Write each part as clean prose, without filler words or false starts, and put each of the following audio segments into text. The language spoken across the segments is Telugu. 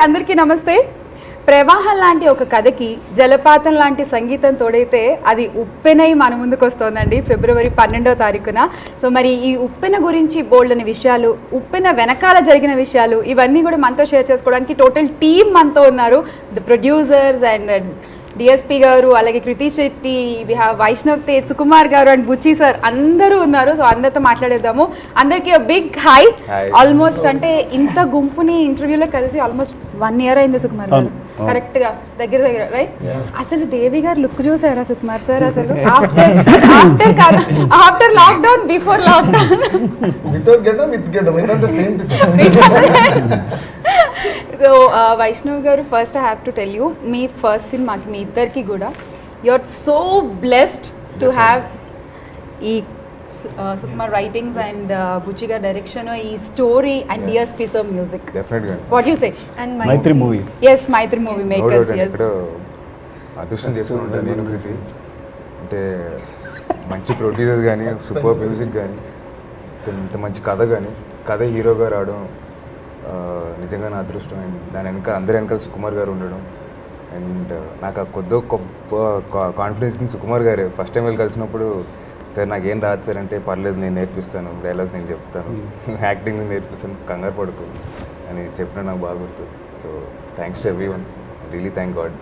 అందరికీ నమస్తే. ప్రవాహం లాంటి ఒక కథకి జలపాతం లాంటి సంగీతం తోడైతే అది ఉప్పెనై మన ముందుకు వస్తోందండి ఫిబ్రవరి 12వ తారీఖున. సో మరి ఈ ఉప్పెన గురించి బోల్డని విషయాలు, ఉప్పెన వెనకాల జరిగిన విషయాలు ఇవన్నీ కూడా మనతో షేర్ చేసుకోవడానికి టోటల్ టీమ్ మనతో ఉన్నారు. ద ప్రొడ్యూసర్స్ అండ్ డిఎస్పీ గారు, అలాగే కృతి శెట్టి, వైష్ణవ్ తేజ్, సుకుమార్ గారు అండ్ బుచ్చి సార్ అందరూ ఉన్నారు. సో అందరితో మాట్లాడేద్దాము. అందరికీ బిగ్ హాయ్. ఆల్మోస్ట్ అంటే ఇంత గుంపుని ఇంటర్వ్యూలో కలిసి ఆల్మోస్ట్ 1 year అయింది సుకుమార్ గారు, కరెక్ట్ గా దగ్గర రైట్. అసలు దేవి గారు లుక్ చూసారా సుకుమార్ సార్? అసలు after lockdown, before lockdown, so Vaishnav గారు, first I have to tell you, మీ ఫస్ట్ సినిమాకి మీ ఇద్దరికి కూడా you are so blessed to have ఈ సుకుమార్ రైటింగ్స్ అండ్ బుచ్చి గారి డైరెక్షన్, ఈ story and DSP sir music. What you say? And Mythri movies. yes Mythri movie makers. yes అదృష్టం చేసుకుని ఉంటాను నేను కృతి. అంటే మంచి ప్రొడ్యూసర్స్ కానీ, సూపర్ మ్యూజిక్ కానీ, ఇంత మంచి కథ కానీ, కథ హీరోగా రావడం నిజంగా నా అదృష్టం. అండ్ దాని వెనక అందరి వెనకాల సుకుమార్ గారు ఉండడం. అండ్ నాకు ఆ గొప్ప కాన్ఫిడెన్స్ సుకుమార్ గారు ఫస్ట్ టైం వెళ్ళి కలిసినప్పుడు, సార్ నాకేం రాదు సార్ అంటే, పర్లేదు నేను నేర్పిస్తాను, డైలాగ్స్ నేను చెప్తాను, యాక్టింగ్ నేను నేర్పిస్తాను, కంగారు పడుకో అని చెప్పిన నాకు బాగా గుర్తుంది. So thanks to every one, really thank God,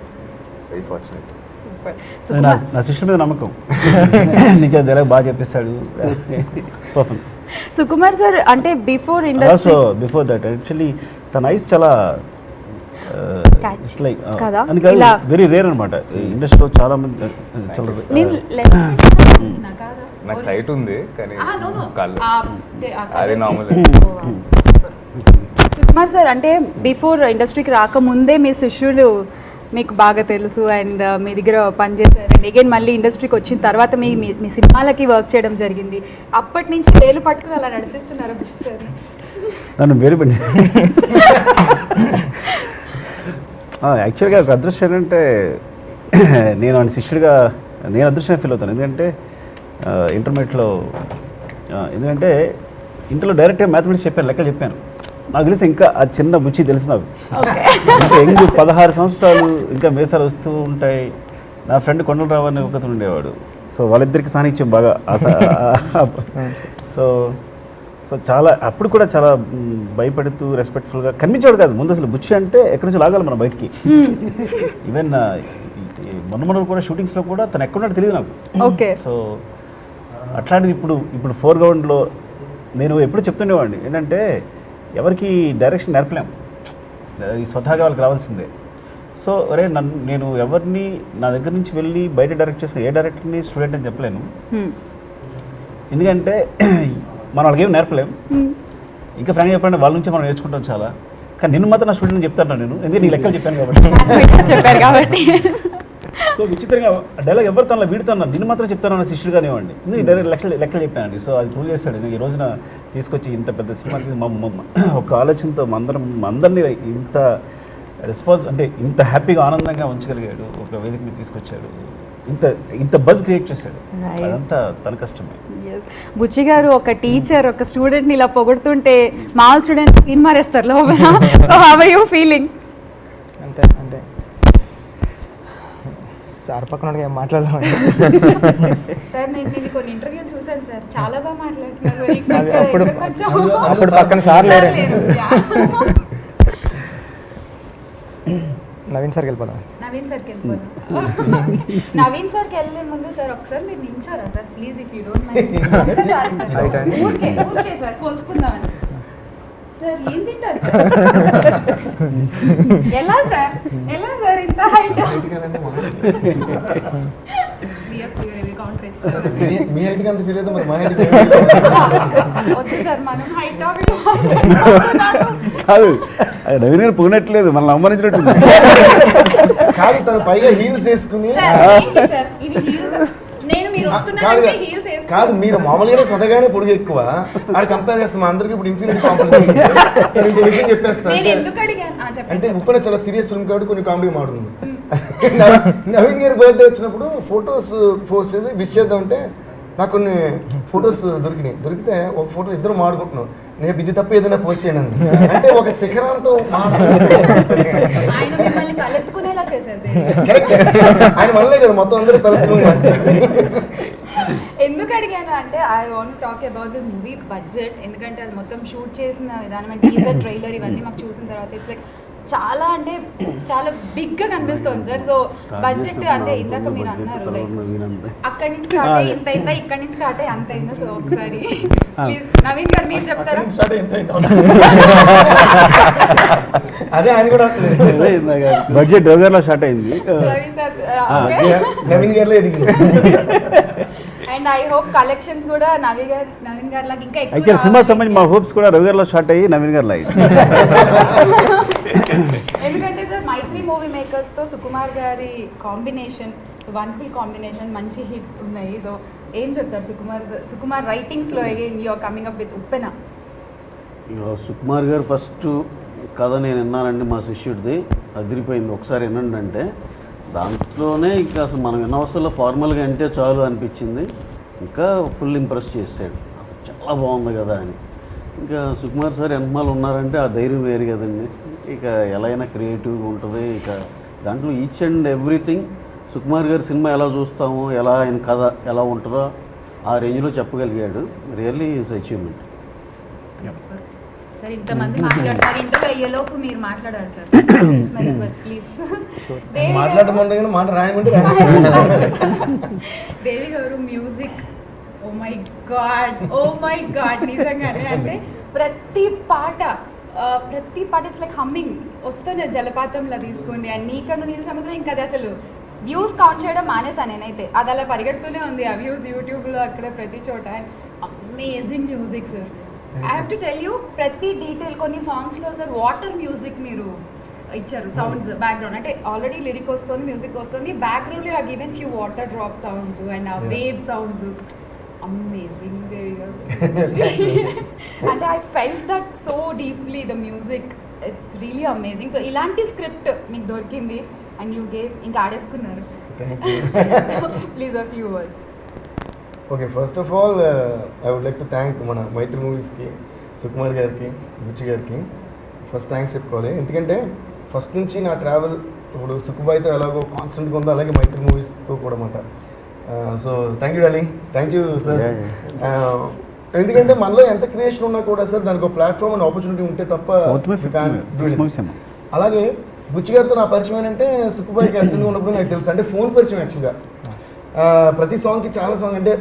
very fortunate. నా శిష్యుల మీద నమ్మకం, నిజం డైలాగ్ బాగా చెప్పిస్తాడు. సుకుమార్ సార్ అంటే before industry, before that actually తన ఐస్ చాలా వెరీ రేర్ అనమాట ఇండస్ట్రీలో. చాలా మంది నాకు సైట్ ఉంది కానీ అది నార్మల్. సుకుమార్ సార్ అంటే బిఫోర్ ఇండస్ట్రీకి రాకముందే మీ శిష్యులు మీకు బాగా తెలుసు అండ్ మీ దగ్గర పనిచేశారు. అండ్ అగైన్ మళ్ళీ ఇండస్ట్రీకి వచ్చిన తర్వాత మీ సినిమాలకి వర్క్ చేయడం జరిగింది. అప్పటి నుంచి వేలు పట్టుకుని అలా నడిపిస్తున్నారు సార్ నన్ను వేలు పడి. యాక్చువల్గా ఒక అదృష్టం ఏంటంటే, నేను ఆయన శిష్యుడిగా నేను అదృష్టంగా ఫీల్ అవుతాను. ఎందుకంటే ఇంటర్మీడియట్లో, ఎందుకంటే ఇంటర్లో డైరెక్ట్గా మ్యాథమెటిక్స్ చెప్పాను, లెక్కలు చెప్పాను. నాకు తెలిసి ఇంకా ఆ చిన్న బుచ్చి తెలుసు నాకు. ఇంకా ఎంగు 16 సంవత్సరాలు ఇంకా మేసాలు వస్తూ ఉంటాయి. నా ఫ్రెండ్ కొండలరావు అని ఒకతను ఉండేవాడు. సో వాళ్ళిద్దరికి సాన్నిధ్యం బాగా సో చాలా అప్పుడు కూడా చాలా భయపడుతూ రెస్పెక్ట్ఫుల్గా కనిపించేవాడు కాదు ముందు. అసలు బుచ్చి అంటే ఎక్కడి నుంచి లాగాలి మనం బయటికి. ఈవెన్ మొన్న కూడా షూటింగ్స్లో కూడా తను ఎక్కడున్నాడు తెలియదు నాకు. సో అట్లాంటిది ఇప్పుడు ఫోర్గ్రౌండ్లో నేను ఎప్పుడు చెప్తుండేవాడిని ఏంటంటే, ఎవరికి డైరెక్షన్ నేర్పలేము, ఈ స్వతహాగా వాళ్ళకి రావాల్సిందే. సో అరే నేను ఎవరిని నా దగ్గర నుంచి వెళ్ళి బయట డైరెక్ట్ చేసిన ఏ డైరెక్టర్ని స్టూడెంట్ అని చెప్పలేను. ఎందుకంటే మనం వాళ్ళకి ఏం నేర్పలేము. ఇంకా ఫ్రాంక్గా చెప్పాలంటే వాళ్ళ నుంచి మనం నేర్చుకుంటాం చాలా. కానీ నిన్ను మాత్రం నా స్టూడెంట్ చెప్తాను నేను, ఎందుకంటే నీ లెక్కలు చెప్పాను కాబట్టి. సో విచిత్రంగా డైలాగ్ ఎవరితో వీడుతున్నా నిన్ను మాత్రం చెప్తాను అన్న శిష్యుడు కానివ్వండి, ఎందుకంటే డైరెక్ట్ లెక్కలు చెప్పానండి. సో అది ప్రూవ్ చేశాడు. ఈ రోజున తీసుకొచ్చి ఇంత పెద్ద సినిమాకి ఒక ఆలోచనతో అందరినీ ఇంత రెస్పాన్స్ అంటే ఇంత హ్యాపీగా ఆనందంగా ఉంచగలిగాడు. ఒక వేదిక మీద తీసుకొచ్చాడు, ఇంత బజ్ క్రియేట్ చేశాడు. అదంతా తన కష్టమే. బుచ్చి గారు ఒక టీచర్ ఒక స్టూడెంట్ని ఇలా పొగుడుతుంటే మా స్టూడెంట్ ఇన్ మారేస్తారు లోపల. How are you feeling? అంటే సార్ పక్కన ఏం మాట్లాడలేదు సార్. నేను కొన్ని ఇంటర్వ్యూలు చూసాను సార్, చాలా బాగా మాట్లాడుతున్నారు. అప్పుడు పక్కన సార్ లేరు. నవీన్ సార్కి వెళ్ళిపోదాం. నవీన్ సార్కి వెళ్ళే ముందు సార్ ఒకసారి మీరు నించారా sir please, if you don't mind. ఊరికే సార్ కోల్చుకుందామని. సార్ ఏం తింటారు సార్? ఎలా సార్ ఇంత హైట్? మీ హైట్ అంత ఫీల్ అయితే మరి మా హైట్ వద్దు సార్, మనం హైట్ కాదు, నవీన్ గారు పొగినట్లేదు, మనల్ని అమ్మనించినట్టు కాదు. తను పైగా హీల్స్ వేసుకుని కాదు, మీరు మామూలుగానే స్వతగానే పొడుగు ఎక్కువ, ఆడ కంపేర్ చేస్తాం అందరికి. ఇప్పుడు ఇన్ఫీనిటీ కాంప్లిమెంట్. సరే ఇంకో విషయం చెప్పేస్తా అంటే ఉప్పెన చాలా సీరియస్ ఫిల్మ్ కాబట్టి కొన్ని కామెడీ మాడుతుంది. నవీన్ గారి బర్త్డే వచ్చినప్పుడు ఫొటోస్ పోస్ట్ చేసి విష్ చేద్దామంటే నాకు కొన్ని ఫొటోస్ దొరికితే ఒక ఫోటో ఇద్దరు మాడుకుంటున్నాం. నేను ఇది తప్ప ఏదైనా పోస్ట్ చేయను అంటే ఒక శిఖరంతో ఆయన మిమ్మల్ని తలెత్తుకునేలా చేశారు దేవి. కరెక్ట్. ఆయన వల్లే కదా మొత్తం అందరూ తలెత్తుకుని చేస్తారు. ఎందుకు అడిగాను అంటే I want talk about this movie budget. ఎందుకంటే అది మొత్తం షూట్ చేసిన విధానం అండ్ టీజర్ ట్రైలర్ ఇవన్నీ మాకు చూసిన తర్వాత ఇట్స్ లైక్ చాలా అంటే చాలా బిగ్ గా కనిపిస్తుంది సార్. సో బడ్జెట్ అంటే ఇందాక మీరు అన్నారు లైక్ అక్కడి నుంచి స్టార్ట్ అయ్యి ఇంత అయిందా, ఇక్కడి నుంచి స్టార్ట్ అయ్యి అంత అయిందా. సో ఒకసారి ప్లీజ్ నవీన్ గారు మీరు చెప్తారా? అదే ఆయన కూడా బడ్జెట్ రోగర్లో స్టార్ట్ అయింది. Ravi sir okay. నవీన్ గారిలో ఎదిగింది. అండ్ ఐ హోప్ కలెక్షన్స్ కూడా నవీన్ గారు లాగా ఇంకా ఎక్కువ యాక్చువల్ సినిమా రావాలి. సంబంధించి మా హోప్స్ కూడా రోగర్లో స్టార్ట్ అయ్యి నవీన్ గారు లైట్. ఎందుకంటే సార్ మైత్రి మూవీ మేకర్స్ తో సుకుమార్ గారి కాంబినేషన్ వండర్ఫుల్ కాంబినేషన్, మంచి హిట్స్ ఉన్నాయి. సో ఏం చెప్తారు సుకుమార్ రైటింగ్స్ లో again you are coming up with Uppena. Sukumar గారు ఫస్ట్ కథ నేను విన్నానండి మా శిష్యుడిది, అదిరిపోయింది. ఒకసారి వినండి అంటే దాంట్లోనే ఇంకా అసలు మనం వినవసరంలో ఫార్మల్గా అంటే చాలు అనిపించింది. ఇంకా ఫుల్ ఇంప్రెస్ చేసాడు, అసలు చాలా బాగుంది కదా అని. ఇంకా సుకుమార్ సార్ ఎన్మాలు ఉన్నారంటే ఆ ధైర్యం వేరు కదండి. ఇక ఎలా అయినా క్రియేటివ్గా ఉంటుంది. ఇక దాంట్లో ఈచ్ అండ్ ఎవ్రీథింగ్ సుకుమార్ గారి సినిమా ఎలా చూస్తామో, ఎలా ఆయన కథ ఎలా ఉంటుందో ఆ రేంజ్లో చెప్పగలిగాడు. Really is achievement. సార్ ఇంతమంది మాట్లాడతారు, ఇంటర్వ్యూ అయ్యేలోపు మీరు మాట్లాడాలి సార్. ప్లీజ్ మాట్లాడమంటే మాట రాయమంటే దేవి గారు మ్యూజిక్ ఓ మై గాడ్ నిజంగానే అంటే ప్రతి పాట ఇట్స్ లైక్ హమ్మింగ్ వస్తుంది జలపాతంలా తీసుకోండి. అండ్ నీకను నీళ్ళ సముద్రం ఇంకా అది అసలు వ్యూస్ కౌంట్ చేయడం మానేసాను నేనైతే. అది అలా పరిగెడుతూనే ఉంది ఆ వ్యూస్ యూట్యూబ్లో అక్కడ ప్రతి చోట. And amazing music sir. I have to tell you ప్రతి డీటెయిల్ కొన్ని సాంగ్స్లో సార్ వాటర్ మ్యూజిక్ మీరు ఇచ్చారు, సౌండ్స్ బ్యాక్గ్రౌండ్ అంటే ఆల్రెడీ లిరిక్ వస్తుంది, మ్యూజిక్ వస్తుంది, బ్యాక్గ్రౌండ్లో ఆ given few water drop sounds and ఆ వేవ్ సౌండ్స్. అమేజింగ్. అంటే I felt that so deeply the music, it's really amazing. So ఇలాంటి స్క్రిప్ట్ మీకు దొరికింది అండ్ యూ గేవ్ ఇంకా ఆడేసుకున్నారు. Please a few words. Okay, first of all I would like to thank మన మైత్రి మూవీస్కి, సుకుమార్ గారికి, బుచ్చి గారికి ఫస్ట్ థ్యాంక్స్ చెప్పుకోవాలి. ఎందుకంటే ఫస్ట్ నుంచి నా ట్రావెల్ ఇప్పుడు సుకుబాయ్తో ఎలాగో కాన్స్టెంట్గా ఉందో అలాగే మైత్రి మూవీస్తో కూడా అన్నమాట. So thank you darling, thank you sir. ఎందుకంటే మనలో ఎంత క్రియేషన్ ఉన్నా కూడా సార్ దానికి ఒక ప్లాట్ఫామ్ అండ్ ఆపర్చునిటీ ఉంటే తప్ప. అలాగే బుచ్చి గారితో నా పరిచయం ఏంటంటే సుకుబాయ్కి అసలు ఉన్నప్పుడు నాకు తెలుసు, అంటే ఫోన్ పరిచయం యాక్చువల్గా. ప్రతి సాంగ్కి చాలా సాంగ్ అంటే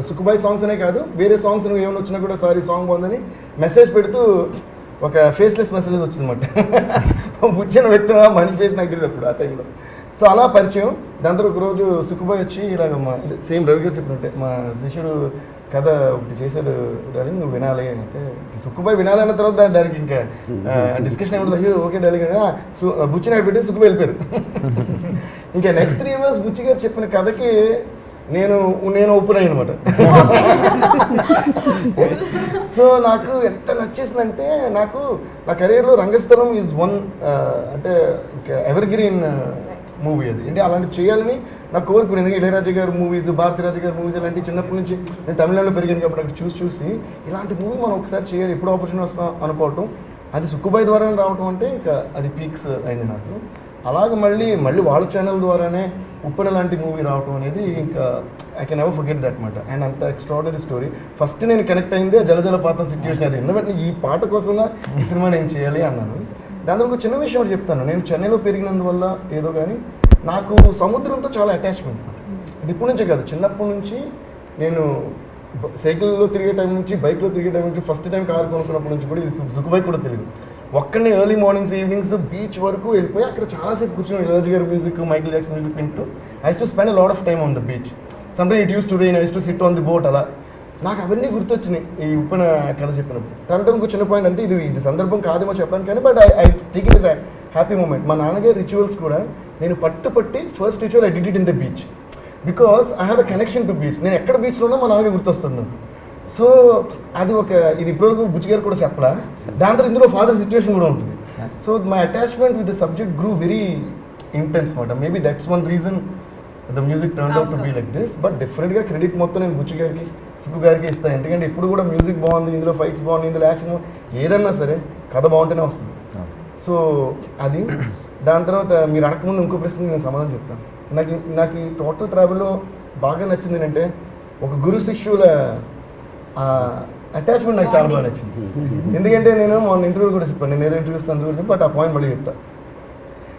సుకుబాయ్ సాంగ్స్ అనే కాదు వేరే సాంగ్స్ ఏమైనా వచ్చినా కూడా సారీ సాంగ్ బాగుందని మెసేజ్ పెడుతూ ఒక ఫేస్లెస్ మెసేజ్ వచ్చిందన్నమాట. వచ్చిన వ్యక్తి మనిషి ఫేస్ నాకు తెలియదు అప్పుడు ఆ టైంలో. సో అలా పరిచయం. దాని తర్వాత ఒకరోజు సుకుబాయ్ వచ్చి ఇలాగ మా సేమ్ రవి గారు చెప్పినట్టే మా శిష్యుడు కథ ఒకటి చేశాడు డార్లింగ్ నువ్వు వినాలి అంటే సుకుబాయ్ వినాలి అన్న తర్వాత దానికి ఇంకా డిస్కషన్ ఏమిటి, అయ్యో ఓకే డార్లింగ్ బుచ్చి నాకు పెట్టి సుకుబాయ్ వెళ్ళిపోయారు. ఇంకా నెక్స్ట్ 3 years బుచ్చి గారు చెప్పిన కథకి నేను ఓపెన్ అయ్యాను అనమాట. సో నాకు ఎంత నచ్చేసిందంటే నాకు నా కెరీర్లో రంగస్థలం ఈజ్ వన్ అంటే ఎవర్ గ్రీన్ మూవీ అది. అంటే అలాంటివి చేయాలని నాకు కోరుకునేది. ఎందుకంటే ఇళయరాజా గారు మూవీస్, భారతీరాజా గారు మూవీస్ ఇలాంటివి చిన్నప్పటి నుంచి నేను తమిళనాడులో పెరిగాను కాబట్టి అక్కడ చూసి ఇలాంటి మూవీ మనం ఒకసారి చేయాలి, ఎప్పుడు ఆపర్చునిటీ వస్తాం అనుకోవటం, అది సుక్కుబాయ్ ద్వారా రావటం అంటే ఇంకా అది పీక్స్ అయింది నాకు. అలాగే మళ్ళీ వాళ్ళ ఛానల్ ద్వారానే ఉప్పెన లాంటి మూవీ రావటం అనేది ఇంకా I can never forget that మాట. అండ్ అంత ఎక్స్ట్రాడనరీ స్టోరీ. ఫస్ట్ నేను కనెక్ట్ అయిందే జలజలపాతం సిచ్యువేషన్. అది ఎందుకంటే ఈ పాట కోసం ఈ సినిమా నేను చేయాలి అన్నాను. దాంట్లో ఒక చిన్న విషయం ఒకటి చెప్తాను. నేను చెన్నైలో పెరిగినందువల్ల ఏదో కానీ నాకు సముద్రంతో చాలా అటాచ్మెంట్. ఇది ఇప్పటి నుంచే కాదు, చిన్నప్పటి నుంచి నేను సైకిల్లో తిరిగే టైం నుంచి, బైక్లో తిరిగే టైం నుంచి, ఫస్ట్ టైం కారు కొనుక్కున్నప్పటి నుంచి కూడా ఇది సుఖబైక్ కూడా తెలియదు. ఒక్కడిని ఎర్లీ మార్నింగ్స్ ఈవినింగ్స్ బీచ్ వరకు వెళ్ళిపోయి అక్కడ చాలాసేపు కూర్చొని ఇళయరాజా గారి మ్యూజిక్, మైకిల్ జాక్సన్ మ్యూజిక్ వింటూ I to spend lot of time on the beach. Sometime it use to rain, I to SIT on the boat. అలా నాకు అవన్నీ గుర్తొచ్చినాయి ఈ ఉప్పెన కథ చెప్పినప్పుడు. తనతో ఇంకో చిన్న పాయింట్ అంటే ఇది సందర్భం కాదేమో చెప్పడానికి కానీ but I take it is a happy moment. మా నాన్నగారి రిచువల్స్ కూడా నేను పట్టి first ritual I did it in the beach because I have a connection to beach. నేను ఎక్కడ బీచ్లో ఉన్నా మా నాన్నగారు గుర్తొస్తుంది నాకు. సో అది ఇది ఇప్పటివరకు బుచ్చి గారు కూడా చెప్పలా. దాని తర్వాత ఇందులో ఫాదర్ సిచ్యువేషన్ కూడా ఉంటుంది. So my attachment with the subject grew very intense మాట. Maybe that's one reason the music turn out to be like this. But డెఫినెట్గా క్రెడిట్ మొత్తం నేను బుచ్చి గారికి సుక్కు గారికి ఇస్తాను. ఎందుకంటే ఇప్పుడు కూడా మ్యూజిక్ బాగుంది, ఇందులో ఫైట్స్ బాగుంది, ఇందులో యాక్షన్ ఏదన్నా సరే కథ బాగుంటేనే వస్తుంది. సో అది దాని తర్వాత మీరు అడగకముందు ఇంకో ప్రశ్న నేను సమాధానం చెప్తాను. నాకు ఈ టోటల్ ట్రావెల్లో బాగా నచ్చింది ఏంటంటే ఒక గురు శిష్యుల అటాచ్మెంట్ నాకు చాలా బాగా నచ్చింది. ఎందుకంటే నేను మొన్న ఇంటర్వ్యూ కూడా చెప్పాను, నేను ఏదో ఇంటర్వ్యూస్ అందుకు కూడా చెప్పి బట్ ఆ పాయింట్ మళ్ళీ చెప్తాను.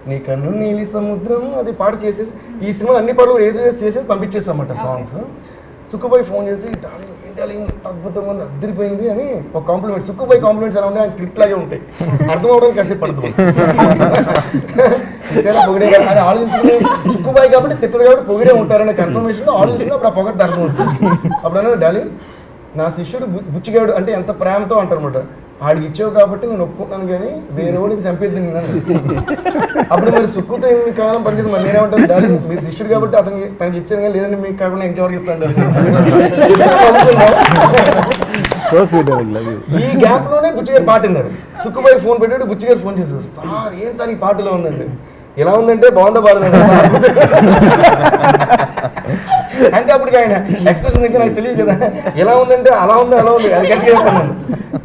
నీ కన్ను నీలి సముద్రం అది పాట చేసేసి ఈ సినిమాలో అన్ని పాటలు చేసేసి పంపించేస్తామన్నమాట సాంగ్స్. సుక్కుబాయ్ ఫోన్ చేసి డార్లింగ్ అద్భుతంగా ఉంది, అద్దరిపోయింది అని ఒక కాంప్లిమెంట్. సుక్కుబాయ్ కాంప్లిమెంట్స్ ఎలా ఉంటాయి, ఆయన స్క్రిప్ట్ లాగే ఉంటాయి, అర్థం అవడానికి కాసేపు పడుతుంది. పొగిడే అని ఆలోచించుకుని సుక్కుబాయ్ కాబట్టి తిట్టరు కాబట్టి పొగిడే ఉంటారనే కన్ఫర్మేషన్ ఆలోచించుకుని అప్పుడు ఆ పొగట్టు అర్థం ఉంటుంది. అప్పుడు అన్నాడు డార్లింగ్ నా శిష్యుడు బుచ్చిగాడు అంటే ఎంత ప్రేమతో అంటారన్నమాట, ఆడికి ఇచ్చావు కాబట్టి నేను ఒప్పుకుంటున్నాను కానీ వేరే వాళ్ళకి చంపేద్ది నేను. అప్పుడు మరి సుక్కుతో ఎన్ని కాలం పనిచేసి మరి నేనేమంటాను, డాడీ మీరు శిష్యుడు కాబట్టి తనకి ఇచ్చాను కానీ లేదంటే మీకు కాకుండా ఇంకెవరికి ఇస్తాను. ఈ గ్యాప్ లోనే బుచ్చిగారు పాట విన్నారు. సుక్కుబాయి ఫోన్ పెట్టాడు, బుచ్చిగారు ఫోన్ చేశారు, సార్ ఏం సార్ ఈ పాటలో ఉందండి, ఎలా ఉందంటే బాగుందా బాగుందండి అంటే అప్పటికి ఆయన ఎక్స్ప్రెషన్ దగ్గర నాకు తెలియదు కదా, ఎలా ఉందంటే అలా ఉంది అలా ఉంది అది గట్టిగా చెప్పాను,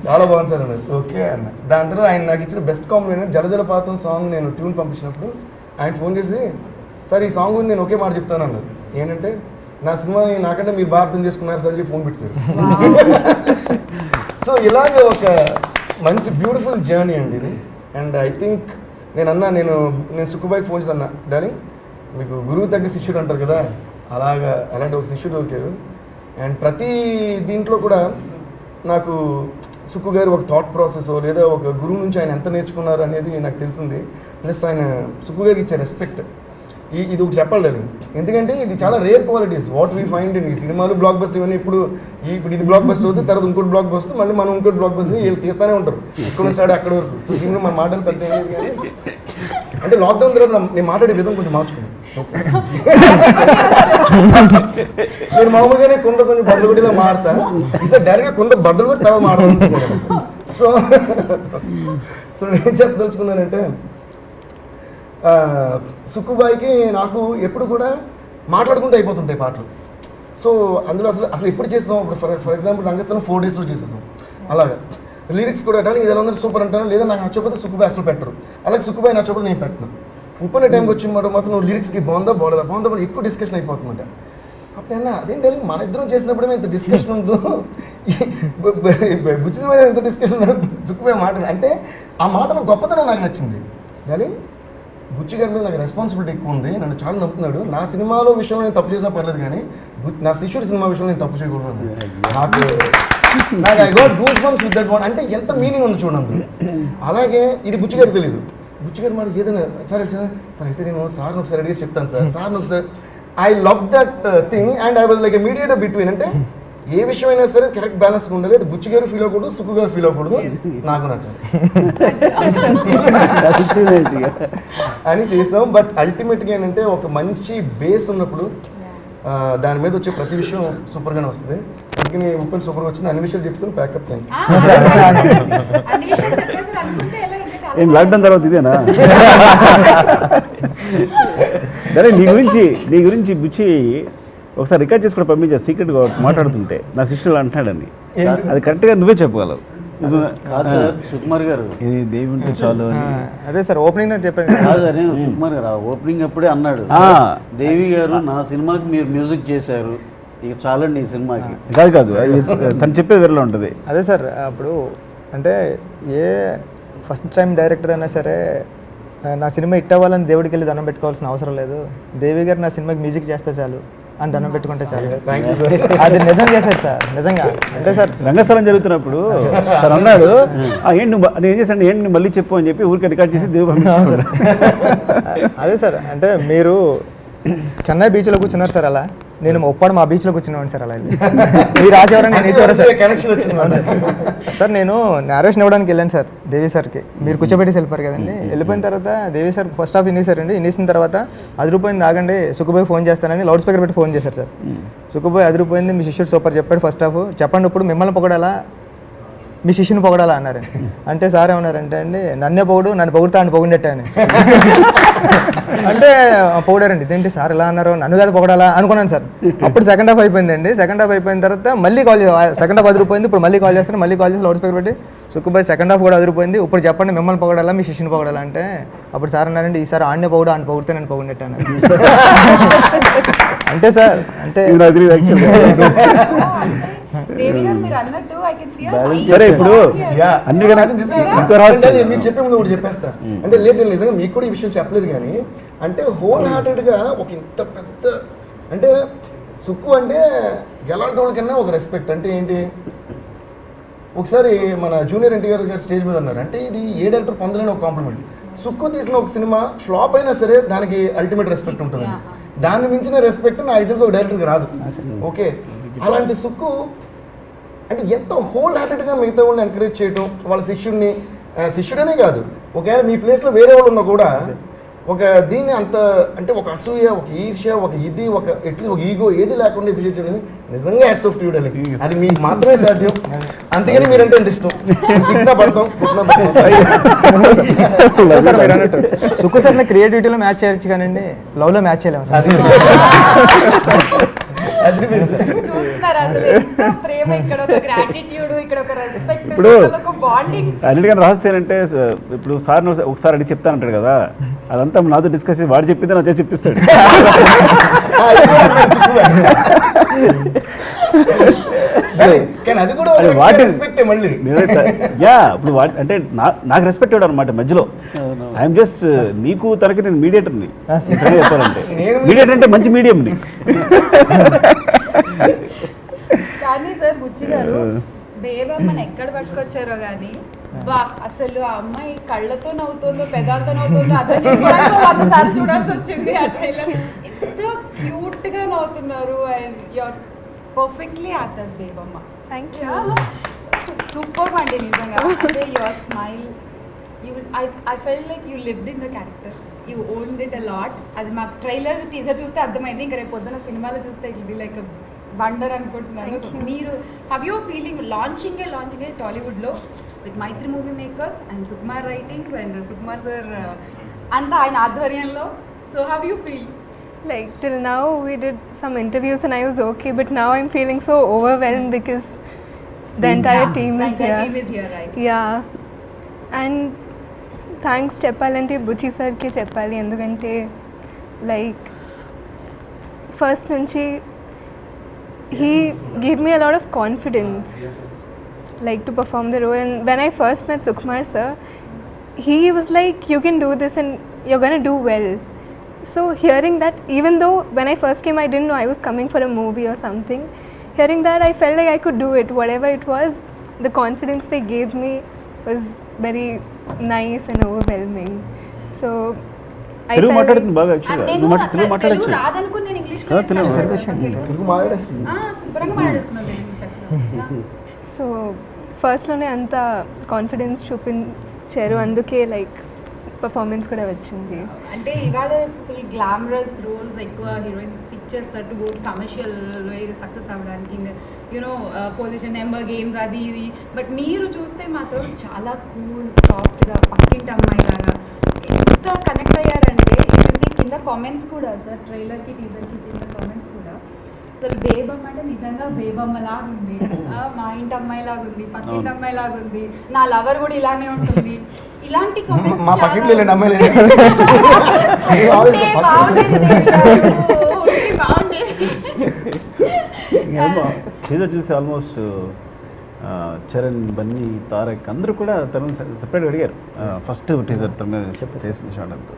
చాలా బాగుంది సార్ అన్నది. ఓకే అన్న. దాని తర్వాత ఆయన నాకు ఇచ్చిన బెస్ట్ కాంప్లిమెంట్ జలజలపాతం సాంగ్ నేను ట్యూన్ పంపించినప్పుడు ఆయన ఫోన్ చేసి సార్ ఈ సాంగ్ గురించి నేను ఒకే మాట చెప్తాను అన్నారు. ఏంటంటే నా సినిమాని నాకంటే మీరు బాగా అర్థం చేసుకున్నారు సార్ అని చెప్పి ఫోన్ పెట్టారు. సో ఇలాగ ఒక మంచి బ్యూటిఫుల్ జర్నీ అండి ఇది. అండ్ ఐ థింక్ నేను సుక్కుబాయికి ఫోన్ చేసి అన్నా, డార్లింగ్ మీకు గురువు తగ్గ శిష్యుడు అంటారు కదా, అలాంటి ఒక శిష్యుడు దొరికారు. అండ్ ప్రతి దీంట్లో కూడా నాకు సుక్కు గారు ఒక థాట్ ప్రాసెస్ లేదా ఒక గురువు నుంచి ఆయన ఎంత నేర్చుకున్నారు అనేది నాకు తెలిసింది. ప్లస్ ఆయన సుక్కు గారికి ఇచ్చే రెస్పెక్ట్ ఇది ఒకటి చెప్పలేదు. ఎందుకంటే ఇది చాలా rare qualities what we find in ఈ సినిమాలు బ్లాక్ బస్టర్ ఇవన్నీ. ఇప్పుడు ఇది బ్లాక్ బస్టర్ అవుతుంది, తర్వాత ఇంకోటి బ్లాక్ బస్టర్, మళ్ళీ మనం ఇంకోటి బ్లాక్ బస్టర్ వీళ్ళు తీస్తూనే ఉంటారు ఇక్కడ స్టార్ట్ అక్కడ వరకు. సో దీనికి మన మాటలు పెద్ద లేదు కానీ అంటే లాక్డౌన్ తర్వాత నేను మాట్లాడే విధం కొంచెం మార్చుకున్నాను. నేను మామూలుగానే కొంచెం బద్దలు కొట్టిలా మాడతా, ఈసారి డైరెక్ట్గా బద్దలు కొట్టి తర్వాత మాడతాను. సో నేను చెప్పదలుచుకున్నానంటే సుక్కుబాయికి నాకు ఎప్పుడు కూడా మాట్లాడుకుంటూ అయిపోతుంటాయి పాటలు. సో అందులో అసలు ఎప్పుడు చేస్తాం, ఇప్పుడు ఫర్ ఎగ్జాంపుల్ రంగస్థలం 4 daysలో చేసేసాం. అలాగా లిరిక్స్ కూడా అంటే ఇది ఎలా ఉందంటే సూపర్ అంటాను, లేదా నాకు నచ్చకపోతే సుక్కుబాయి అసలు పెట్టరు, అలాగే సుక్కుబాయి నచ్చకపోతే నేను పెట్టను. ఉప్పునే టైంకి వచ్చి మాత్రం నువ్వు లిరిక్స్కి బాగుందా బాగుందా ఎక్కువ డిస్కషన్ అయిపోతుందంట. అప్పుడన్నా అదేంటి మన ఇద్దరం చేసినప్పుడే ఇంత డిస్కషన్ ఉందో బుచ్చి మీద ఎంత డిస్కషన్ సుక్కుబాయి మాట అంటే ఆ మాటలో గొప్పతనం నాకు నచ్చింది. కానీ బుచ్చి గారి మీద నాకు రెస్పాన్సిబిలిటీ ఎక్కువ ఉంది, నన్ను చాలా నమ్ముతున్నాడు. నా సినిమాలో విషయంలో నేను తప్పు చేసినా పర్లేదు కానీ నా శిష్యుడి సినిమా విషయంలో నేను తప్పు చేయకూడదు. నాకు I got goose bumps with that one అంటే ఎంత మీనింగ్ ఉంది చూడండి. అలాగే ఇది బుచ్చి గారికి తెలియదు. బుచ్చి గారు మాట ఏదైనా సరే అయితే నేను సార్ని ఒకసారి అడిగేసి చెప్తాను సార్ని ఒకసారి. I love that thing and I was like a mediator between. అంటే ఏ విషయమైనా సరే కరెక్ట్ బ్యాలెన్స్ ఉండాలి, అది బుచ్చి గారు ఫీల్ అవ్వకూడదు, సుక్కు గారు ఫీల్ అవ్వకూడదు, నాకు నచ్చదు అని చేసాం. బట్ అల్టిమేట్గా ఏంటంటే ఒక మంచి బేస్ ఉన్నప్పుడు దాని మీద వచ్చే ప్రతి విషయం సూపర్గానే వస్తుంది. అందుకని ఉప్పని సూపర్గా వచ్చింది, అన్ని విషయాలు చెప్తాను. ప్యాకప్ థ్యాంక్ ఏం లాక్డౌన్ తర్వాత ఇదేనా? సరే నీ గురించి బుచ్చి ఒకసారి రికార్డ్ చేసి కూడా పంపించా, సీక్రెట్గా మాట్లాడుతుంటే నా శిష్యులు అంటున్నాడని. అది కరెక్ట్గా నువ్వే చెప్పగలవు. సుకుమార్ గారు ఇది దేవుంటే చాలు అని. అదే సార్ ఓపెనింగ్ చెప్పాను. కాదని సుకుమార్ గారు ఓపెనింగ్ అప్పుడే అన్నాడు, దేవి గారు నా సినిమాకి మీరు మ్యూజిక్ చేశారు, ఇక చాలండి ఈ సినిమాకి. కాదు తను చెప్పేది వేరేలా ఉంటుంది. అదే సార్ అప్పుడు అంటే ఏ ఫస్ట్ టైం డైరెక్టర్ అయినా సరే నా సినిమా హిట్ అవ్వాలని దేవుడికి వెళ్ళి దండం పెట్టుకోవాల్సిన అవసరం లేదు, దేవి గారు నా సినిమాకి మ్యూజిక్ చేస్తే చాలు అని దండం పెట్టుకుంటే చాలు. అది నిజం చేశారు సార్, నిజంగా. అంటే సార్ రంగస్థలం జరుగుతున్నప్పుడు తను అన్నాడు, ఏంటి నేను ఏం చేశాను, ఏంటి మళ్ళీ చెప్పు అని చెప్పి ఊరికి రికార్డ్ చేసి దేవుడు పంపించాను సార్. అదే సార్ అంటే మీరు చెన్నై బీచ్లో కూర్చున్నారు సార్, అలా నేను ఒప్పాడు మా బీచ్లో కూర్చున్నాను సార్. అలా మీరు రాసేవారని నేను కనెక్షన్ వచ్చింది సార్. నేను నేరేషన్ ఇవ్వడానికి వెళ్ళాను సార్ దేవి సార్కి, మీరు కూర్చోబెట్టేసి వెళ్ళిపోయారు కదండి. వెళ్ళిపోయిన తర్వాత దేవి సార్ ఫస్ట్ హాఫ్ వినేసారండి, వినేసిన తర్వాత అదిరిపోయింది ఆగండి సుక్కుబాయి ఫోన్ చేస్తానని లౌడ్ స్పీకర్ పెట్టి ఫోన్ చేశారు సార్. సుక్కుబాయి అదిరిపోయింది, మీ శిష్యుడు సూపర్ చెప్పాడు ఫస్ట్ హాఫ్, చెప్పండి ఇప్పుడు మిమ్మల్ని పొగడాలా మీ శిష్యుని పొగడాలా అన్నారు. అంటే సార్ ఏమన్నారంటే అండి, నన్నే పొగుడు, నన్ను పొగుడుతా అని పొగిడేట అని. అంటే పొగిడారండి. ఇదేంటి సార్ ఇలా అన్నారు, నన్ను కదా పొగడాలా అనుకున్నాను సార్. అప్పుడు సెకండ్ హాఫ్ అయిపోయిందండి. సెకండ్ హాఫ్ అయిపోయిన తర్వాత మళ్ళీ కాల్, సెకండ్ హాఫ్ అదిరిపోయింది. ఇప్పుడు మళ్ళీ కాల్ చేస్తాను, మళ్ళీ కాల్ చేసి లౌడ్ స్పీకర్ పెట్టి, సుక్కుబాయ్ సెకండ్ హాఫ్ కూడా అదిరిపోయింది, ఇప్పుడు చెప్పండి మిమ్మల్ని పొగడాలా మీ శిష్యుని పొగడాలా అంటే, అప్పుడు సార్ అన్నారండి, ఈసారి ఆడనే పొగుడు, ఆయన పొగిడితే నేను పొగిడినట్టాను. అంటే సార్ అంటే దేవి గారు మీరు అన్నట్టు I can see a Balance nice సరే, ఇప్పుడు body and- యా అందుకని అది నిజమే. ఇంకో రహస్యం. అంటే మీరు చెప్పే ముందు ఒకటి చెప్పేస్తా. అంటే లేదు నేను నిజంగా మీకు కూడా ఈ విషయం చెప్పలేదు కానీ, అంటే హోల్ హార్టెడ్గా ఒక ఇంత పెద్ద, అంటే సుక్కు అంటే ఎలాంటి వాళ్ళకన్నా ఒక రెస్పెక్ట్. అంటే ఏంటి, ఒకసారి మన జూనియర్ ఎన్టీఆర్ గారు స్టేజ్ మీద ఉన్నారు. అంటే ఇది ఏ డైరెక్టర్ పొందలేని ఒక కాంప్లిమెంట్. సుక్కు తీసిన ఒక సినిమా ఫ్లాప్ అయినా సరే దానికి అల్టిమేట్ రెస్పెక్ట్ ఉంటుంది. దాన్ని మించిన రెస్పెక్ట్ నా ఐదు ఒక డైరెక్టర్కి రాదు. ఓకే, అలాంటి సుక్కు అంటే ఎంత హోల్ హార్టెడ్గా మిగతా వాళ్ళని ఎంకరేజ్ చేయడం, వాళ్ళ శిష్యుడనే కాదు, ఒకవేళ మీ ప్లేస్లో వేరే వాళ్ళు ఉన్నా కూడా ఒక దీన్ని అంత అంటే ఒక అసూయ, ఒక ఈర్ష్య, ఒక ఇది, ఒక ఎట్లీస్ట్ ఒక ఈగో ఏది లేకుండా అప్రిషియేట్ చేయడం నిజంగా hats off to you darling. అది మీకు మాత్రమే సాధ్యం. అందుకని మీరంటే ఎంత ఇష్టం. పుట్టిన పడతాం. సార్ మీరు అన్నట్టు సుక్కు సార్ క్రియేటివిటీలో మ్యాచ్ చేయొచ్చు కానండి, లవ్లో మ్యాచ్ చేయలేము సార్. చూస్తున్నారా అసలు ఎంత ప్రేమ, ఇక్కడ ఒక గ్రాటిట్యూడ్, ఇక్కడ ఒక రెస్పెక్ట్, ఇప్పుడు ఒక బాండింగ్. అన్నిటికన్నా రహస్యం ఏంటంటే ఇప్పుడు సార్ ఒకసారి అడిగి చెప్తానంటాడు కదా, అదంతా నాతో డిస్కస్ చేసి వాడు చెప్పింది నాతో చెప్పిస్తాడు. కానీ అది కూడా అది వాటి రెస్పెక్టే మళ్ళీ. యా, ఇప్పుడు అంటే నాకు రెస్పెక్ట్ ఇవ్వడం అనమాట మధ్యలో. ఐఎమ్ జస్ట్ నీకు తనకి నేను మీడియేటర్ని చెప్పాలంటే. మీడియేటర్ అంటే మంచి మీడియంని. కానీ సార్ బుచ్చి గారు బేబమ్మని ఎక్కడ పట్టుకొచ్చారో కానీ బా అసలు ఆ అమ్మాయి కళ్ళతో నవ్వుతుందో పెదాలతో నవ్వుతుందో అర్థం చేసుకోవడానికి 100 సార్లు చూడాల్సి వచ్చింది. ఆ ట్రైలర్ ఎంత క్యూట్ గా నవ్వుతున్నారు. And your perfectly actors Bebamma. Thank you. Super అండి నిజంగా. అంటే your smile, I felt like you lived in the character. You owned it a lot. అది మాకు ట్రైలర్ టీజర్ చూస్తే అర్థమైంది. ఇంకా రేపు పొద్దున సినిమాలో చూస్తే ఇట్ బి లైక్ వండర్ అనుకుంటున్నాను. మీరు హ్యావ్ యువర్ ఫీలింగ్ లాంచింగ్ టాలీవుడ్లో with Mythri movie makers and Sukumar writings and Sukumar sir అంతా ఆయన ఆధ్వర్యంలో. So have you feel? Like till now we did some interviews and I was okay, but now I'm feeling so overwhelmed because the entire team is here. team is here, right? Yeah. And thanks చెప్పాలంటే బుచ్చి సార్కి చెప్పాలి. ఎందుకంటే లైక్ ఫస్ట్ నుంచి he gave me a lot of confidence like to perform the role. And when I first met Sukumar sir, he was like, you can do this and you're gonna do well. So hearing that, even though when I first came I didn't know I was coming for a movie or something, hearing that I felt like I could do it. Whatever it was, the confidence they gave me was very nice and overwhelming. So I Telugu felt మాట్లాడుతుంది like, బాగా యాక్చువల్గా. నేను నువ్వు తెలుగు మాట్లాడచ్చు. రాదనుకుని నేను ఇంగ్లీష్ తెలుగు మాట్లాడేస్తుంది. శుభ్రంగా మాట్లాడేసుకున్నాను నేను చక్కగా. సో ఫస్ట్లోనే అంత కాన్ఫిడెన్స్ చూపించారు, అందుకే లైక్ పర్ఫార్మెన్స్ కూడా వచ్చింది. అంటే ఇవాళ ఫుల్ గ్లామరస్ రోల్స్ ఎక్కువ హీరోయిన్స్ పిక్ చేస్తారు టు గో కమర్షియల్ సక్సెస్ అవ్వడానికి, యూనో పొజిషన్ నెంబర్ గేమ్స్ అది ఇది. బట్ మీరు చూస్తే మాత్రం చాలా కూల్ సాఫ్ట్గా పక్కింటి అమ్మాయి లాగా ఎంత కనెక్ట్ అయ్యారంటే చూసి కింద కామెంట్స్ కూడా సార్ ట్రైలర్కి టీజర్కి కింద కామెంట్స్ కూడా అసలు బేబమ్మ అంటే నిజంగా బేబమ్మ లాగా ఉంది, మా ఇంటి అమ్మాయి లాగా ఉంది, పక్కింటి అమ్మాయి లాగా ఉంది, నా లవర్ కూడా ఇలానే ఉంటుంది. ఇలాంటి మా పక్కింటి లేండి అమ్మాయి లేదు. టీజర్ చూసి ఆల్మోస్ట్ చరణ్, బన్నీ, తారక్ అందరూ కూడా తను సెపరేట్గా అడిగారు. ఫస్ట్ టీజర్ తన చేసిన షాట్ అంతా.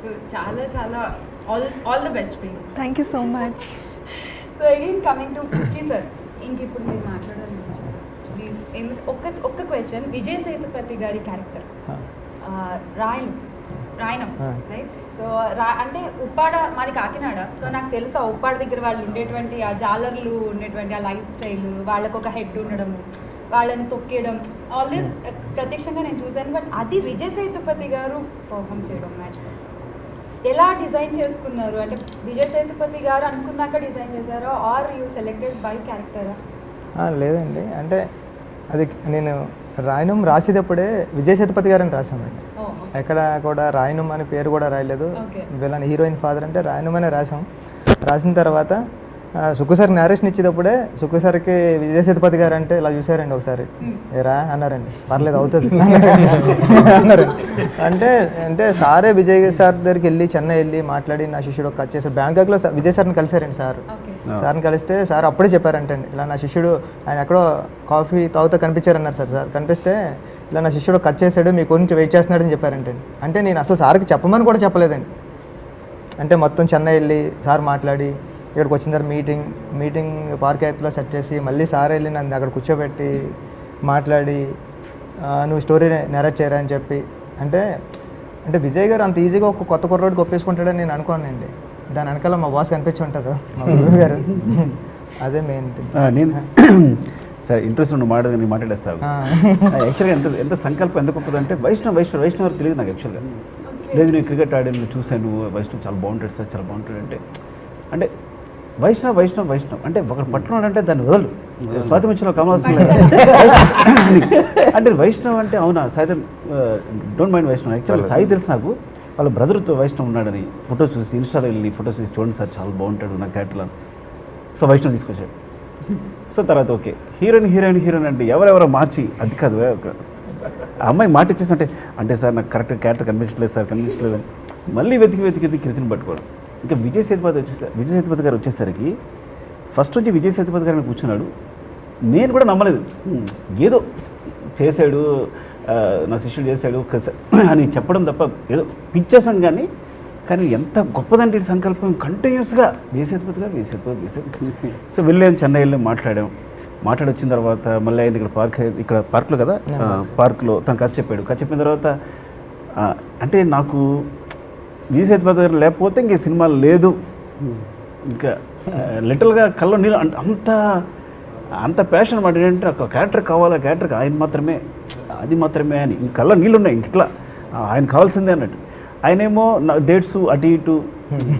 సో చాలా చాలా all the best for you. Thank you so much. So again coming to Buchi sir, ఇంక ఇప్పుడు మీరు మాట్లాడాలి బుచ్చి సార్ ప్లీజ్. ఒక్క క్వశ్చన్, విజయ్ సేతుపతి గారి క్యారెక్టర్ రాయనం రైట్. సో అంటే ఉప్పాడ మాది కాకినాడ. సో నాకు తెలుసు ఆ ఉప్పాడ దగ్గర వాళ్ళు ఉండేటువంటి ఆ జాలర్లు ఉండేటువంటి ఆ లైఫ్ స్టైల్, వాళ్ళకు ఒక హెడ్ ఉండడం, వాళ్ళని తొక్కేయడం, ఆల్ దిస్ ప్రత్యక్షంగా నేను చూశాను. బట్ అది విజయ్ సేతుపతి గారు పర్ఫామ్ చేయడం ఎలా డిజైన్ చేసుకున్నారు? అంటే విజయ్ సేతుపతి గారు అనుకున్నాక డిజైన్ చేశారా ఆర్ యూ సెలెక్టెడ్ బై క్యారెక్టరా? లేదండి, అంటే అది నేను రాయనం రాసేటప్పుడే విజయ్ సేతుపతి గారని రాసామండి. ఎక్కడ కూడా రాయనం అనే పేరు కూడా రాయలేదు. వీళ్ళని హీరోయిన్ ఫాదర్ అంటే రాయనం అనే రాసాం. రాసిన తర్వాత సుక్కు సార్ నేరేషన్ ఇచ్చేటప్పుడే సుక్కు సార్కి విజయ్ సేతుపతి గారు అంటే ఇలా చూసారండి ఒకసారి, ఏరా అన్నారండి, పర్లేదు అవుతుంది అన్నారు. అంటే సారే విజయ్ సార్ దగ్గరికి వెళ్ళి చెన్నై వెళ్ళి మాట్లాడి నా శిష్యుడు కట్ చేశారు. బ్యాంకాక్లో విజయ్ సార్ని కలిసారండి సార్ని కలిస్తే సార్ అప్పుడే చెప్పారంటండి, ఇలా నా శిష్యుడు ఆయన ఎక్కడో కాఫీ తాగుతూ కనిపించారన్నారు సార్ కనిపిస్తే ఇలా నా శిష్యుడు కట్ చేశాడు మీ గురించి వెయిట్ చేస్తున్నాడని చెప్పారంటండి. అంటే నేను అసలు సార్కి చెప్పమని కూడా చెప్పలేదండి. అంటే మొత్తం చెన్నై వెళ్ళి సార్ మాట్లాడి ఇక్కడికి వచ్చిన తర్వాత మీటింగ్ పార్క్ సెట్ చేసి మళ్ళీ సార్ వెళ్ళి నన్ను అక్కడ కూర్చోబెట్టి మాట్లాడి నువ్వు స్టోరీ నెరేట్ చేయరా అని చెప్పి అంటే విజయ్ గారు అంత ఈజీగా ఒక కొత్త కుర్రోడికి ఒప్పేసుకుంటాడని నేను అనుకోనండి. దాని వెనకాల మా బాస్ కనిపించి ఉంటారు మా గురువు గారు. అదే మెయిన్ థింగ్. నేను సరే ఇంట్రెస్ట్ ఉన్న మాట నేను మాట్లాడేస్తాను. యాక్చువల్గా ఎంత సంకల్పం ఎంత గొప్పదంటే వైష్ణవ్ తెలియదు నాకు యాక్చువల్గా. లేదు నేను క్రికెట్ ఆడి చూశాను, వైష్ణవ్ చాలా బాగుంటాడు సార్, చాలా బాగుంటాడు అంటే వైష్ణవ్ అంటే ఒకటి పట్టుకున్నాడంటే దాన్ని వదలు. స్వాతి మధ్యలో కమలాల్సిన అంటే వైష్ణవ్ అంటే అవునా Sai, don't mind Vaishnav. Actually Sai తెలుసు నాకు, వాళ్ళ బ్రదర్తో వైష్ణవ్ ఉన్నాడని ఫొటోస్ చూసి ఇన్స్టాలో వెళ్ళి ఫొటోస్ చూసి చూడండి సార్ చాలా బాగుంటాడు నా క్యారెక్టర్లో. సో వైష్ణవ్ తీసుకొచ్చాడు. సో తర్వాత ఓకే హీరోయిన్ అంటే ఎవరెవరో మార్చి అది కాదు ఒక అమ్మాయి మాట ఇచ్చేసి అంటే సార్ నాకు కరెక్ట్ క్యారెక్టర్ కనిపించట్లేదు అని మళ్ళీ వెతికి కృతిని పట్టుకోవడం. ఇంకా విజయ్ సేతుపతి గారు వచ్చేసరికి ఫస్ట్ నుంచి విజయ్ సేతుపతి గారిని కూర్చున్నాడు. నేను కూడా నమ్మలేదు, ఏదో చేశాడు నా శిష్యుడు చేశాడు అని చెప్పడం తప్ప ఏదో పిచ్చేసాం. కానీ ఎంత గొప్పదంటే ఈ సంకల్పం కంటిన్యూస్గా విజయ్ సేతుపతి గారు. సో వెళ్ళాం, చెన్నై వెళ్ళి మాట్లాడి వచ్చిన తర్వాత మళ్ళీ ఆయన ఇక్కడ పార్క్లో కదా, పార్క్లో తను కథ చెప్పిన తర్వాత అంటే నాకు విజయ్ సేతుపతి గారు లేకపోతే ఇంక సినిమాలు లేదు. ఇంకా లిటరల్గా కళ్ళ నీళ్ళు అంత ప్యాషన్ మాట ఏంటంటే ఒక క్యారెక్టర్ కావాలి, క్యారెక్టర్ ఆయన మాత్రమే అది మాత్రమే అని ఇంక కళ్ళ నీళ్ళు ఉన్నాయి. ఇట్లా ఆయన కావాల్సిందే అన్నట్టు. ఆయనేమో డేట్స్ అటు ఇటు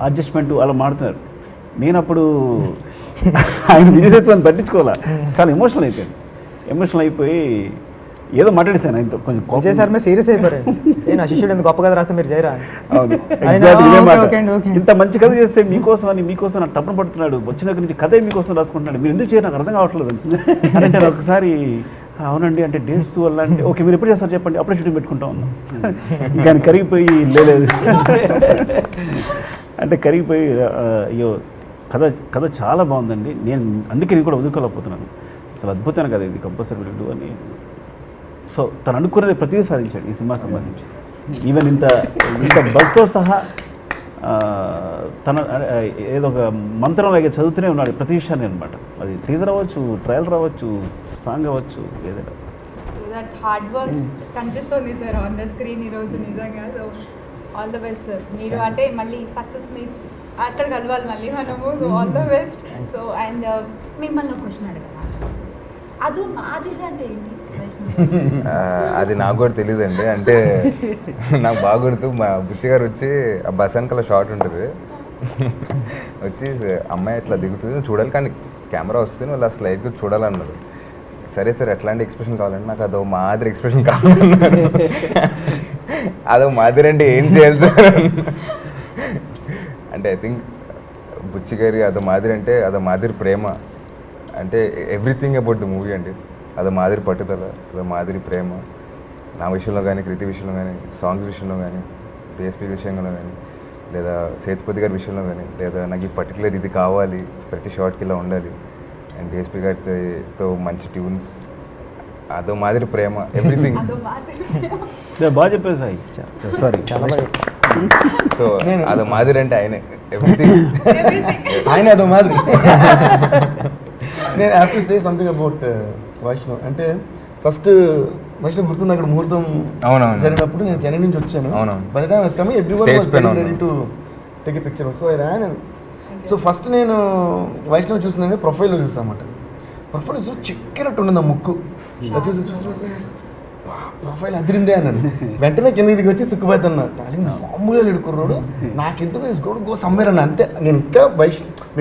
అడ్జస్ట్మెంట్ అలా మాడుతున్నారు. నేను అప్పుడు ఆయన విజయ్ సేతుపతిని పట్టించుకోవాలా, చాలా ఎమోషనల్ అయిపోయి ఏదో మాట్లాడేసాను ఆయనతో. కొంచెం విజయ్ సార్ మీద సీరియస్ అయిపోయారు. నా శిష్యుడు ఎంత గొప్ప కథ రాస్తే మీరు చేయరా? అవును, ఇంత మంచి కథ చేస్తే మీకోసం నాకు తప్పన పడుతున్నాడు, వచ్చిన దగ్గర నుంచి కథ మీకోసం రాసుకుంటున్నాడు, మీరు ఎందుకు చేయరు నాకు అర్థం కావట్లేదు అంటే నేను ఒకసారి అవునండి అంటే డేట్స్ వల్ల అంటే ఓకే మీరు ఎప్పుడు చేస్తారు చెప్పండి, అప్పుడే షూటింగ్ పెట్టుకుంటా ఉన్నాం. ఇంకా కరిగిపోయి లేదు అంటే కరిగిపోయి అయ్యో కథ చాలా బాగుందండి, అందుకే నేను కూడా వదులుకోలేకపోతున్నాను, చాలా అద్భుతమైన కథ ఇది, కంపల్సరీ విడు అని. సో తను అనుకున్నది ప్రతిదీ సాధించాడు ఈ సినిమా సంబంధించి. ఈవెన్ ఇంత బస్తో సహా తన ఏదో ఒక మంత్రంలాగే చదువుతూనే ఉన్నాడు ప్రతి విషయాన్ని అనమాట. అది టీజర్ అవ్వచ్చు, ట్రయల్ రావచ్చు, సాంగ్ అవ్వచ్చు, ఏదైనా. సో దట్ హార్డ్ వర్క్ కనిపిస్తుంది సార్ ఆన్ ద స్క్రీన్ ఈరోజు నిజంగా. So all the best sir. మీరు అంటే మళ్ళీ సక్సెస్ మీట్స్ అక్కడ కలవాలి మళ్ళీ మనము. So all the best. So and మిమ్మల్ని ఒక క్వశ్చన్ అడగాలి, అది మాదిరిగా అంటే ఏంటి? అది నాకు కూడా తెలియదండి. అంటే నాకు బాగా గుర్తు, మా బుచ్చి గారు వచ్చి ఆ బస్ వెనకాల షార్ట్ ఉంటుంది, వచ్చి అమ్మాయి ఇట్లా దిగుతుంది చూడాలి కానీ కెమెరా వస్తే వాళ్ళు అసలు లైట్గా చూడాలన్నారు. సరే సార్ ఎట్లాంటి ఎక్స్ప్రెషన్ కావాలంటే నాకు అదో మాదిరి ఎక్స్ప్రెషన్ కావాలన్నారు. అదో మాదిరి అంటే ఏం చేయాలి సార్ అంటే ఐ థింక్ బుచ్చి గారి అదో మాదిరి అంటే అదో మాదిరి ప్రేమ, అంటే ఎవ్రీథింగ్ అబౌట్ ద మూవీ అండి. అదో మాదిరి పట్టుదల, అదో మాదిరి ప్రేమ, నా విషయంలో కానీ, కృతి విషయంలో కానీ, సాంగ్స్ విషయంలో కానీ, డిఎస్పీ విషయంలో కానీ, లేదా సేతుపతి గారి విషయంలో కానీ, లేదా నాకు ఈ పర్టికులర్ ఇది కావాలి, ప్రతి షార్ట్కి ఇలా ఉండాలి, అండ్ డిఎస్పీ గారితో మంచి ట్యూన్స్, అదో మాదిరి ప్రేమ, ఎవ్రీథింగ్. బాగా చెప్పారు సాయి, సారీ చాలా బాగా. సో అదో మాదిరి అంటే ఆయనే, ఎవ్రీథింగ్ ఆయన అదో మాదిరి. నేను have to say something about Vaishnav. అంటే ఫస్ట్ వైష్ణవ్ గుర్తుంది, అక్కడ ముహూర్తం జరిగినప్పుడు నేను చెన్నై నుంచి వచ్చాను. By the time I was coming everyone was ready to take a picture. So I ran and so first నేను వైష్ణవ్ చూసిందంటే ప్రొఫైల్లో చూసాను అన్నమాట. ప్రొఫైల్ చూసి చిక్కినట్టు ఉండింది ఆ ముక్కు, చూసినట్టు ప్రొఫైల్ అదిరిందే అన్నాను. వెంటనే కింద దిగి వచ్చి సుక్కుపోతున్నా, డార్లింగ్ మామూలుగా లేడుకుర్రోడు, నాకెందుకు ఇస్ గోన్ గో సమ్వేర్ అన్న. అంతే, నేను ఇంకా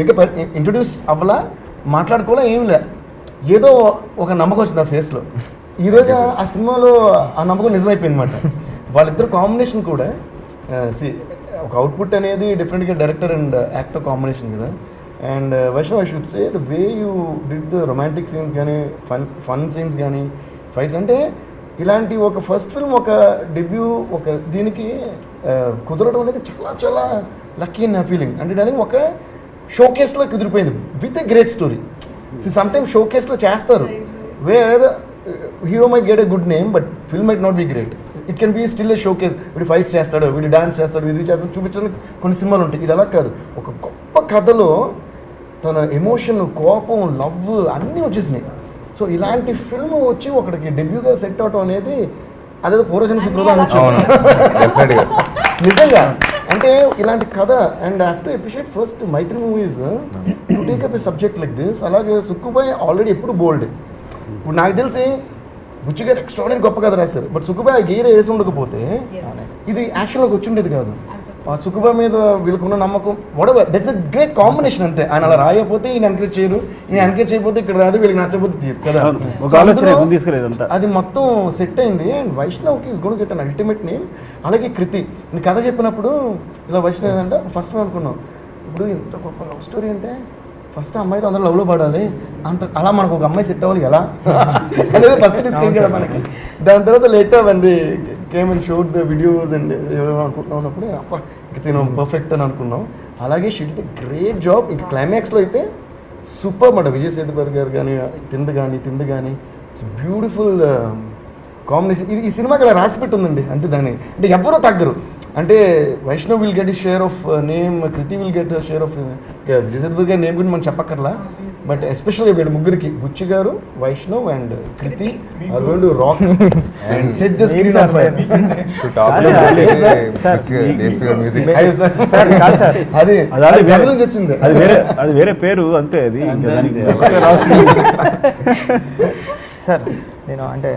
ఇంకా ఇంట్రొడ్యూస్ అవ్వలా, మాట్లాడుకోలే, ఏం లే, ఏదో ఒక నమ్మకం వచ్చింది ఆ ఫేస్లో. ఈరోజు ఆ సినిమాలో ఆ నమ్మకం నిజమైపోయింది అనమాట. వాళ్ళిద్దరు కాంబినేషన్ కూడా ఒక అవుట్పుట్ అనేది డెఫినెట్గా డైరెక్టర్ అండ్ యాక్టర్ కాంబినేషన్ కదా. And Vaishnav, I should say the way you did the romantic scenes కానీ ఫన్ సీన్స్ కానీ ఫైట్స్, అంటే ఇలాంటి ఒక ఫస్ట్ ఫిల్మ్, ఒక డెబ్యూ, ఒక దీనికి కుదరడం అనేది చాలా చాలా లక్కీ ఇన్ నా ఫీలింగ్. అంటే దానికి ఒక షోకేస్లో కుదిరిపోయింది with a great story. Sometimes షోకేస్లో చేస్తారు where hero might get a good name but film might not be great. It can be still a showcase. వీడు ఫైట్స్ చేస్తాడు, వీడు డాన్స్ చేస్తాడు, ఇది చేస్తాడు చూపించడానికి కొన్ని సినిమాలు ఉంటాయి. ఇది అలా కాదు, ఒక గొప్ప కథలో తన ఎమోషన్, కోపం, లవ్ అన్నీ వచ్చేసినాయి. సో ఇలాంటి ఫిల్మ్ వచ్చి ఒకడికి డెబ్యూగా సెట్ అవటం అనేది అదేదో పూర్వజన్మ సుకృతం నిజంగా. అంటే ఇలాంటి కథ and have to appreciate first Mythri movies to take up a subject like this. అలాగే సుక్కుబాయ్ ఆల్రెడీ ఎప్పుడు బోల్డ్. ఇప్పుడు నాకు తెలిసి బుచ్చి గారు ఎక్స్ట్రాడినరీ గొప్ప కథ రాశారు, బట్ సుక్కుబాయ్ ఆ గేర్ వేసి ఉండకపోతే ఇది యాక్షన్లోకి వచ్చి ఉండేది కాదు. ఆ సుక్కుబాయ్ మీద వీళ్ళకున్న నమ్మకం whatever, that's a great combination అంతే. ఆయన అలా రాయకపోతే ఈయన ఎంకరేజ్ చేయరు, ఈయన ఎంకరేజ్ చేయకపోతే ఇక్కడ రాదు, వీళ్ళకి నచ్చకపోతే తీరు కదా. అది మొత్తం సెట్ అయింది. అండ్ వైష్ణవ్కి is gonna get an ultimate name. అలాగే కృతి, నేను కథ చెప్పినప్పుడు ఇలా వైష్ణవ్ అంటే ఫస్ట్ అనుకున్నాం, ఇప్పుడు ఇంత గొప్ప లవ్ స్టోరీ అంటే ఫస్ట్ అమ్మాయితో అందరూ లవ్లో పడాలి, అంత అలా మనకు ఒక అమ్మాయి సెట్ అవ్వాలి ఎలా అనేది ఫస్ట్ డిస్కషన్ కదా మనకి. దాని తర్వాత లేటర్ అండి came and showed the videos and అనుకుంటున్నాం ఉన్నప్పుడు అప్ప తిను పర్ఫెక్ట్ అని అనుకున్నాం. అలాగే she did a great job. ఇంక క్లైమాక్స్లో అయితే సూపర్ మాట. విజయ్ సేతుపతి గారు కానీ తింది కానీ ఇట్స్ బ్యూటిఫుల్ కాంబినేషన్. ఇది ఈ సినిమాకి అలా రాసి పెట్టుందండి అంతే. దాన్ని అంటే ఎవరో తగ్గరు. అంటే Vaishnav will get is share of name, Krithi will get share of Vijay Sethupathi గారి నేమ్ గురించి మనం చెప్పక్కర్లా. బట్ ఎస్పెషల్గా వీళ్ళ ముగ్గురికి, బుచ్చి గారు, Vaishnav and Krithi are going to rock and set the screen on fire. అది నుంచి వచ్చింది, అది వేరే పేరు అంతే. అది సార్ నేను అంటే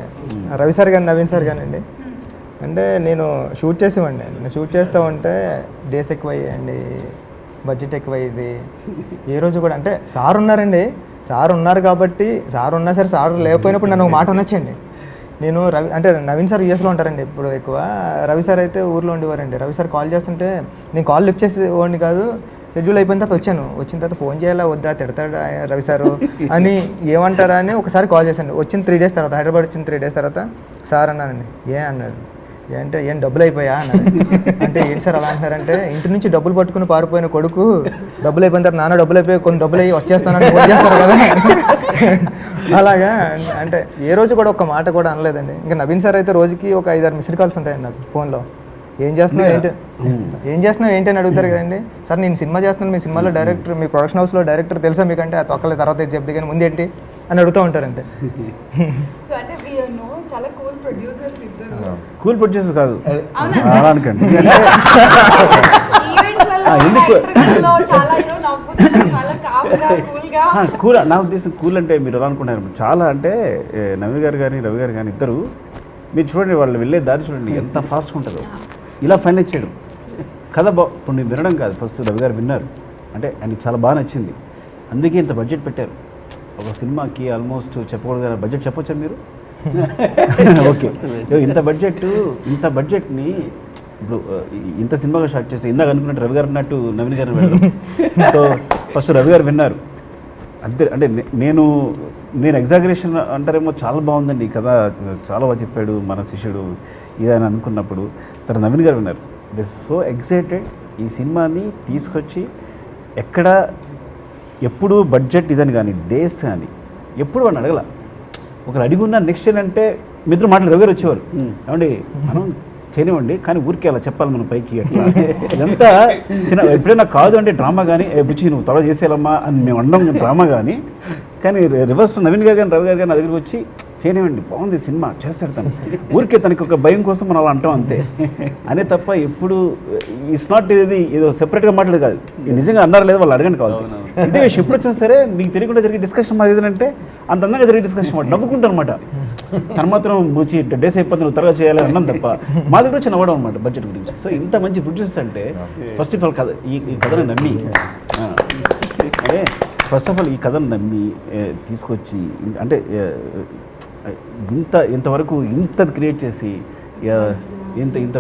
రవి సార్ కానీ నవీన్ సార్ కానివ్వండి, అంటే నేను షూట్ చేసేవాడిని. నేను షూట్ చేస్తూ ఉంటే డేస్ ఎక్కువయ్యాయండి, బడ్జెట్ ఎక్కువయ్యేది. ఏ రోజు కూడా అంటే సార్ ఉన్నారండి, సార్ ఉన్నారు కాబట్టి, సార్ ఉన్నా సరే సార్ లేకపోయినప్పుడు నన్ను ఒక మాట అనొచ్చండి. నేను నవీన్ సార్ యూఎస్లో ఉంటారండి ఇప్పుడు ఎక్కువ. రవి సార్ అయితే ఊర్లో ఉండేవారండి. రవి సార్ కాల్ చేస్తుంటే నేను కాల్ లిఫ్ట్ చేసేవాడిని కాదు. షెడ్యూల్ అయిపోయిన తర్వాత వచ్చిన తర్వాత ఫోన్ చేయాలా వద్దా, తిడతాడా రవి సారు అని, ఏమంటారా అని ఒకసారి కాల్ చేశాను. వచ్చిన 3 days తర్వాత, హైదరాబాద్ వచ్చిన 3 days తర్వాత సార్ అన్నానండి. అన్నారు ఏంటంటే ఏం డబ్బులు అయిపోయా అన్నారు. అంటే ఏంటి సార్ అలా అంటున్నారంటే, ఇంటి నుంచి డబ్బులు పట్టుకుని పారిపోయిన కొడుకు డబ్బులు అయిపోయిన తర్వాత నాన్న డబ్బులు అయిపోయి కొన్ని డబ్బులు అయ్యి వచ్చేస్తానని ఫోన్ చేస్తారు కదా. అలాగా అంటే ఏ రోజు కూడా ఒక మాట కూడా అనలేదండి. ఇంకా నవీన్ సార్ అయితే రోజుకి ఒక 5-6 మిస్డ్ కాల్స్ ఉంటాయండి నాకు ఫోన్లో. ఏం చేస్తున్నావు ఏంటి అని అడుగుతారు కదండి. సార్ నేను సినిమా చేస్తున్నాను, మీ సినిమాలో డైరెక్టర్, మీ ప్రొడక్షన్ హౌస్లో డైరెక్టర్ తెలుసా మీకంటే, ఆ తొక్కలే తర్వాత చెప్తే కానీ ముందు ఏంటి అని అడుగుతూ ఉంటారంటే. చాలా కూల్ ప్రొడ్యూసర్స్ ఇద్దరు. కూల్ ప్రొడ్యూసర్స్ కాదు అవునా అలా అనకండి. కూల్ నా ఉద్దేశం కూల్ అంటే మీరు ఎలా అనుకుంటున్నారు చాలా అంటే నవీన్ గారు కానీ రవి గారు కానీ ఇద్దరు మీరు చూడండి, వాళ్ళు వెళ్ళే దారి చూడండి ఎంత ఫాస్ట్గా ఉంటుందో. ఇలా ఫైనలైజ్ చేయడం కథ ఇప్పుడు నేను వినడం కాదు, ఫస్ట్ రవి గారు విన్నారు అంటే ఆయనకి చాలా బాగా నచ్చింది, అందుకే ఇంత బడ్జెట్ పెట్టారు ఒక సినిమాకి. ఆల్మోస్ట్ చెప్పకూడదు కదా, బడ్జెట్ చెప్పొచ్చా మీరు? ఓకే, ఇంత బడ్జెట్ని ఇప్పుడు ఇంత సినిమాగా స్టార్ట్ చేస్తే ఇందాక అనుకున్నట్టు రవి గారు అన్నట్టు నవీన్ గారిని వెళ్ళడం. సో ఫస్ట్ రవి గారు విన్నారు అంతే. అంటే నేను ఎగ్జాగరేషన్ అంటారేమో, చాలా బాగుందండి ఈ కథ, చాలా బాగా చెప్పాడు మన శిష్యుడు ఇదని అనుకున్నప్పుడు తన నవీన్ గారు విన్నారు. ది సో ఎక్సైటెడ్ ఈ సినిమాని తీసుకొచ్చి. ఎక్కడ ఎప్పుడు బడ్జెట్ ఇదని కానీ డేస్ కానీ ఎప్పుడు వాడిని అడగల. ఒకరు అడిగి ఉన్న నెక్స్ట్ ఏంటంటే మిత్రులు మాటలు రవి గారు వచ్చేవారు, ఏమండి మనం చేయనివ్వండి కానీ ఊరికే అలా చెప్పాలి మనం పైకి అట్లా. ఇదంతా చిన్న ఎప్పుడైనా కాదు అంటే డ్రామా కానీ బుచ్చి నువ్వు త్వరగా చేసేయాలమ్మా అని మేము అనడం డ్రామా కానీ రివర్స్ నవీన్ గారు కానీ రవి గారు కానీ నా దగ్గరికి వచ్చి చేయనివ్వండి బాగుంది సినిమా చేస్తాడు తను, ఊరికే తనకి ఒక భయం కోసం మనం అలా అంటాం అంతే అనే తప్ప ఎప్పుడు ఇట్స్ నాట్ ఇది ఏదో సెపరేట్గా మాట్లాడదు కాదు. నిజంగా అన్నారు లేదా వాళ్ళు అడగండి కావాలి. ఇదే విషయం ఎప్పుడు వచ్చినా సరే మీకు తెలియకుండా జరిగే డిస్కషన్ మాది ఏదంటే అంత అందంగా జరిగే డిస్కషన్ మాట నవ్వుకుంటాను అనమాట. తను మాత్రం బుచ్చి డేస్ అయిపోతుంది నువ్వు త్వరగా చేయాలని అన్నాం తప్ప మా దగ్గర వచ్చి నవ్వడం అనమాట బడ్జెట్ గురించి. సో ఇంత మంచి ప్రొడ్యూసర్స్ అంటే ఫస్ట్ ఆఫ్ ఆల్ కథ ఈ కథను నమ్మి అదే ఫస్ట్ ఆఫ్ ఆల్ ఈ కథను నమ్మి తీసుకొచ్చి అంటే ఇంతవరకు ఇంత క్రియేట్ చేసి ఇంత ఇంత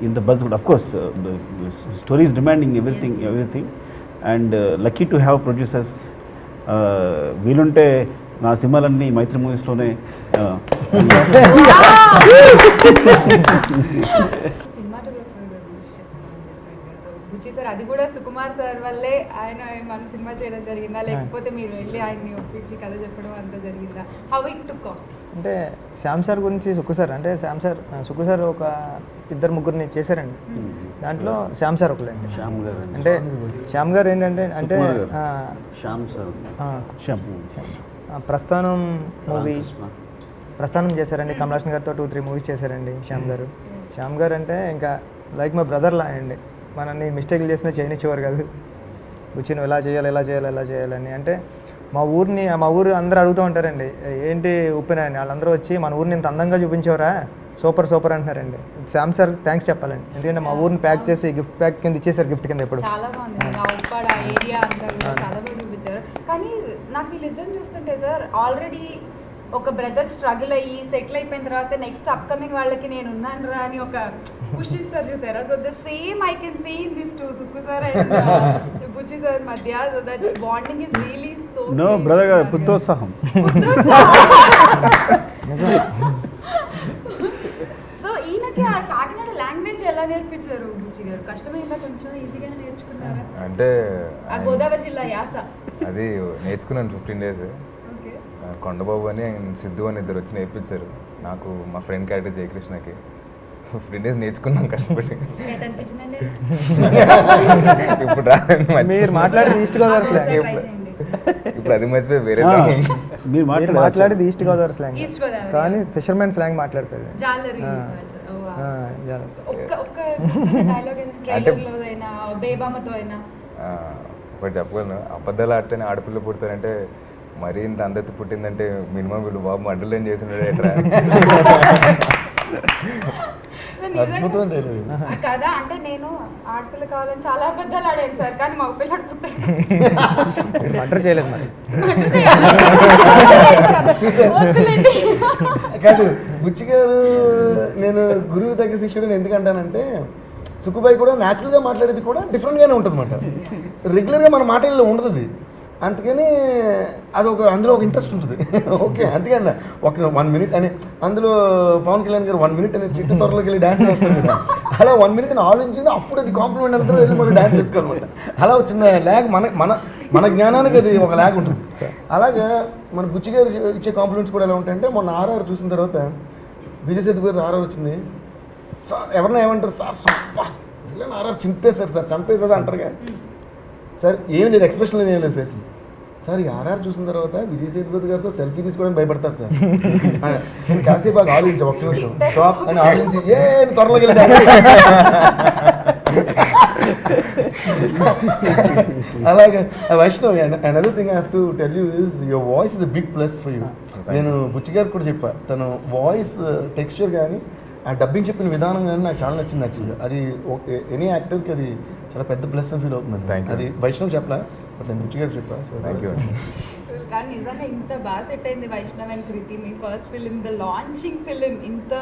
ఇంత బజ్ కూడా of course stories demanding everything and lucky to have producers. వీలుంటే నా సినిమాలన్నీ మైత్రి మూవీస్లోనే బుచ్చి సార్ అది కూడా సుకుమార్ సార్ వల్లే ఆయన మన సినిమా చేయడం జరిగిందా, లేకపోతే మీరు వెళ్ళి ఆయన్ని ఒప్పించి కథ చెప్పడం అంతా జరిగిందా? How it took off? అంటే శ్యామ్ సార్ గురించి సుక్కు సార్ అంటే సుక్కు సార్ ఒక 2-3 చేశారండి. దాంట్లో శ్యామ్ సార్ ఒకలేండి. శ్యామ్ గారు అంటే శ్యామ్ గారు ఏంటంటే అంటే శ్యామ్ సార్ ప్రస్థానం మూవీ ప్రస్థానం చేశారండి. కమలాసన్ గారితో 2-3 మూవీస్ చేశారండి శ్యామ్ గారు అంటే ఇంకా లైక్ మా బ్రదర్లా అండి. మనల్ని మిస్టేక్లు చేసినా చేయనిచ్చేవారు కాదు. వచ్చి నువ్వు ఎలా చేయాలని అంటే మా ఊరు అందరూ అడుగుతూ ఉంటారండి, ఏంటి ఉప్పెన అని. వాళ్ళందరూ వచ్చి మన ఊరిని ఇంత అందంగా చూపించేవరా, సూపర్ అంటున్నారండి. శ్యామ్ సార్ థ్యాంక్స్ చెప్పాలండి, ఎందుకంటే మా ఊరిని ప్యాక్ చేసి గిఫ్ట్ ప్యాక్ కింద ఇచ్చేసారు, గిఫ్ట్ కింద ఎప్పుడు. చాలా బాగుంది ఆ ఉప్పాడ ఏరియా అంతా కూడా చాలా బాగా చూపించారు. కానీ నాకు వీళ్ళిద్దరిని చూస్తుంటే సార్ ఆల్రెడీ ఒక బ్రదర్ స్ట్రగుల్ అయ్యి సెటిల్ అయిపోయిన తర్వాత నెక్స్ట్ అప్కమింగ్ వాళ్ళకి నేను ఉన్నాను రా అని ఒక పుష్ ఇస్తారు చూసారా. So the same I can see in this too Sukku sir and Buchi sir మధ్య. So that bonding is really so no brother గారు పుత్రోత్సాహం. సో ఈయనకి ఆ కాకినాడ లాంగ్వేజ్ ఎలా నేర్పించారు బుచ్చి గారు? కష్టమైందా కొంచెం, ఈజీగానే నేర్చుకున్నారా? అంటే ఆ గోదావరి జిల్లా యాస అది నేర్చుకున్నాను 15 days. కొండబాబు అని సిద్ధు అని ఇద్దరు వచ్చి నేర్పించారు నాకు, మా ఫ్రెండ్ క్యారెక్టర్ జయకృష్ణకి. 15 days నేర్చుకున్నాం కష్టపడి. ఇప్పుడు మీరు మాట్లాడేది ఈస్ట్ గోదావరి స్లాంగ్. ఇప్పుడు అది మర్చిపోయి వేరే మీరు మాట్లాడేది east Godavari slang, east Godavari కానీ ఫిషర్మెన్ స్లాంగ్ మాట్లాడతాడు. జాలరి బేబామతో అయినా ఒకటి చెప్పగలను, అబద్ధాలు ఆడితేనే ఆడపిల్ల పుడతారంటే మరీ ఇంత అందెత్తి పుట్టిందంటే మినిమం వీళ్ళు బాబు మడ్డలేం చేసినాడు ఎట్లా కదా. అంటే నేను ఆడపిల్ల కావాలని చాలా అబద్ధాలు ఆడాను సార్, కానీ మా పిల్లడు పుట్టాడు. మర్డర్ చేయలేదు మరి. కాదు బుచ్చి గారు, నేను గురువు తగ్గ శిష్యుడు ఎందుకంటానంటే సుక్కుబాయి కూడా న్యాచురల్గా మాట్లాడేది కూడా డిఫరెంట్గానే ఉంటుంది అన్నమాట. రెగ్యులర్గా మన మాటల్లో ఉండదు అది, అందుకని అది అందులో ఒక ఇంట్రెస్ట్ ఉంటుంది. ఓకే, అందుకని ఒక 1 minute అని అందులో పవన్ కళ్యాణ్ గారు 1 minute అని చిట్టు త్వరలోకి వెళ్ళి డ్యాన్స్ చేస్తారు కదా, అలా 1 minute అని ఆలోచించింది, అప్పుడు అది కాంప్లిమెంట్ అంతా వెళ్ళి మనం డ్యాన్స్ చేసుకోవాలన్నమాట. అలా వచ్చిన ల్యాగ్ మన జ్ఞానానికి అది ఒక ల్యాగ్ ఉంటుంది. అలాగా మన బుచ్చి గారు ఇచ్చే కాంప్లిమెంట్స్ కూడా ఎలా ఉంటాయంటే, మొన్న ఆర్ఆర్ చూసిన తర్వాత విజయ్ సేతుపతి గారు ఆర్ఆర్ వచ్చింది సార్, ఎవరన్నా ఏమంటారు సార్ సూపర్ ఆర్ఆర్ చింపేశారు సార్, చంపేశారు అంటారు కదా సార్. ఏం లేదు, ఎక్స్ప్రెషన్ లేదు, ఏం లేదు ఫేస్ సార్. ఈ ఆర్ఆర్ చూసిన తర్వాత విజయ్ సేతుపతి గారితో సెల్ఫీ తీసుకోవడానికి భయపడతారు సార్. నేను కాసేపు బాగా ఆలోచించా, ఒక్క నిమిషం స్టాప్ అని ఆలోచించి త్వరలో వెళ్ళి అలాగే Vaishnav. Another thing I have to tell you is your voice is a big plus for you. నేను బుచ్చి గారికి కూడా చెప్పా, తను వాయిస్ టెక్స్చర్ కానీ ఆ డబ్బింగ్ చెప్పిన విధానం కానీ నాకు చాలా నచ్చింది యాక్చువల్గా. అది ఎనీ యాక్టర్కి అది చాలా పెద్ద ప్లస్ అని ఫీల్ అవుతుంది. అది వైష్ణవ్ చెప్పలా, నేను బుచ్చి గారికి చెప్పా. So thank you. కానీ నిజంగా ఇంత బాగా సెట్ అయింది వైష్ణవ్ అండ్ కృతి. మీ first film, the launching film, ఇంత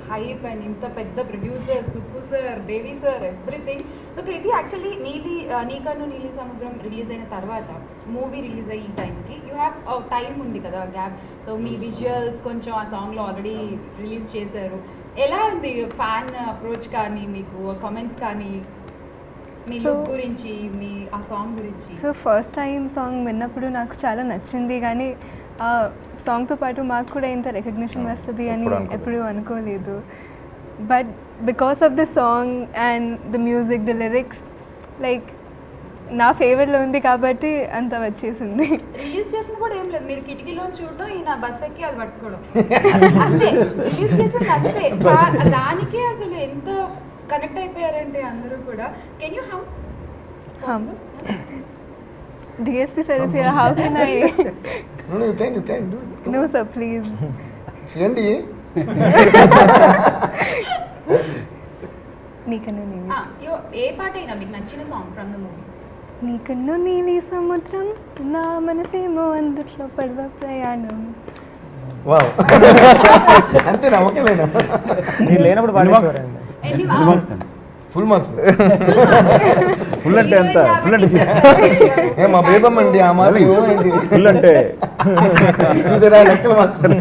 హైప్ అండ్ ఇంత పెద్ద producer Sukku sir, Devi sir, everything. So Krithi actually నీకన్ను నీలి సముద్రం రిలీజ్ అయిన తర్వాత మూవీ రిలీజ్ అయ్యి ఈ టైంకి యూ హ్యావ్ టైం ఉంది కదా, గ్యాప్. సో మీ విజువల్స్ కొంచెం ఆ సాంగ్లో ఆల్రెడీ రిలీజ్ చేశారు. ఎలా ఉంది ఫ్యాన్ అప్రోచ్ కానీ, మీకు కామెంట్స్ కానీ మీ లుక్ గురించి, మీ ఆ సాంగ్ గురించి? సో ఫస్ట్ టైం సాంగ్ విన్నప్పుడు నాకు చాలా నచ్చింది, కానీ ఆ సాంగ్తో పాటు మాకు కూడా ఇంత రికగ్నిషన్ వస్తుంది అని ఎప్పుడూ అనుకోలేదు. But because of the song and the music, the lyrics, like నా ఫేవరెట్లో ఉంది కాబట్టి అంత వచ్చేసింది. రిలీజ్ చేసింది కూడా ఏం లేదు, మీరు కిటికీలో చూడటం, ఈయన బస్ ఎక్కి అది పట్టుకోవడం అంతే. రిలీజ్ చేసింది అంతే, దానికే అసలు ఎంత కనెక్ట్ అయిపోయారంటే అందరూ కూడా. Can you hmm? DSP sir is here, how can I? No, you can do it. No sir, please. చేయండి. నీకన్నా నేను ఏ పాట అయినా మీకు నచ్చిన సాంగ్ ఫ్రమ్ ద మూవీ? నీ కన్ను నీలి సముద్రం, నా మనసేమో అందుట్లో పడవ ప్రయాణం. వావ్ అంతేనా? ఓకేలేనా? మీరు లేనప్పుడు పాడేసేవారండి. మార్క్స్ అండి. Full marks. ఫుల్ అంటే ఎంత? ఫుల్ అంటే మా బేబమ్మ అండి ఆ మాత్రం ఏంటి? ఫుల్ అంటే చూసారా లెక్కల మాస్టర్.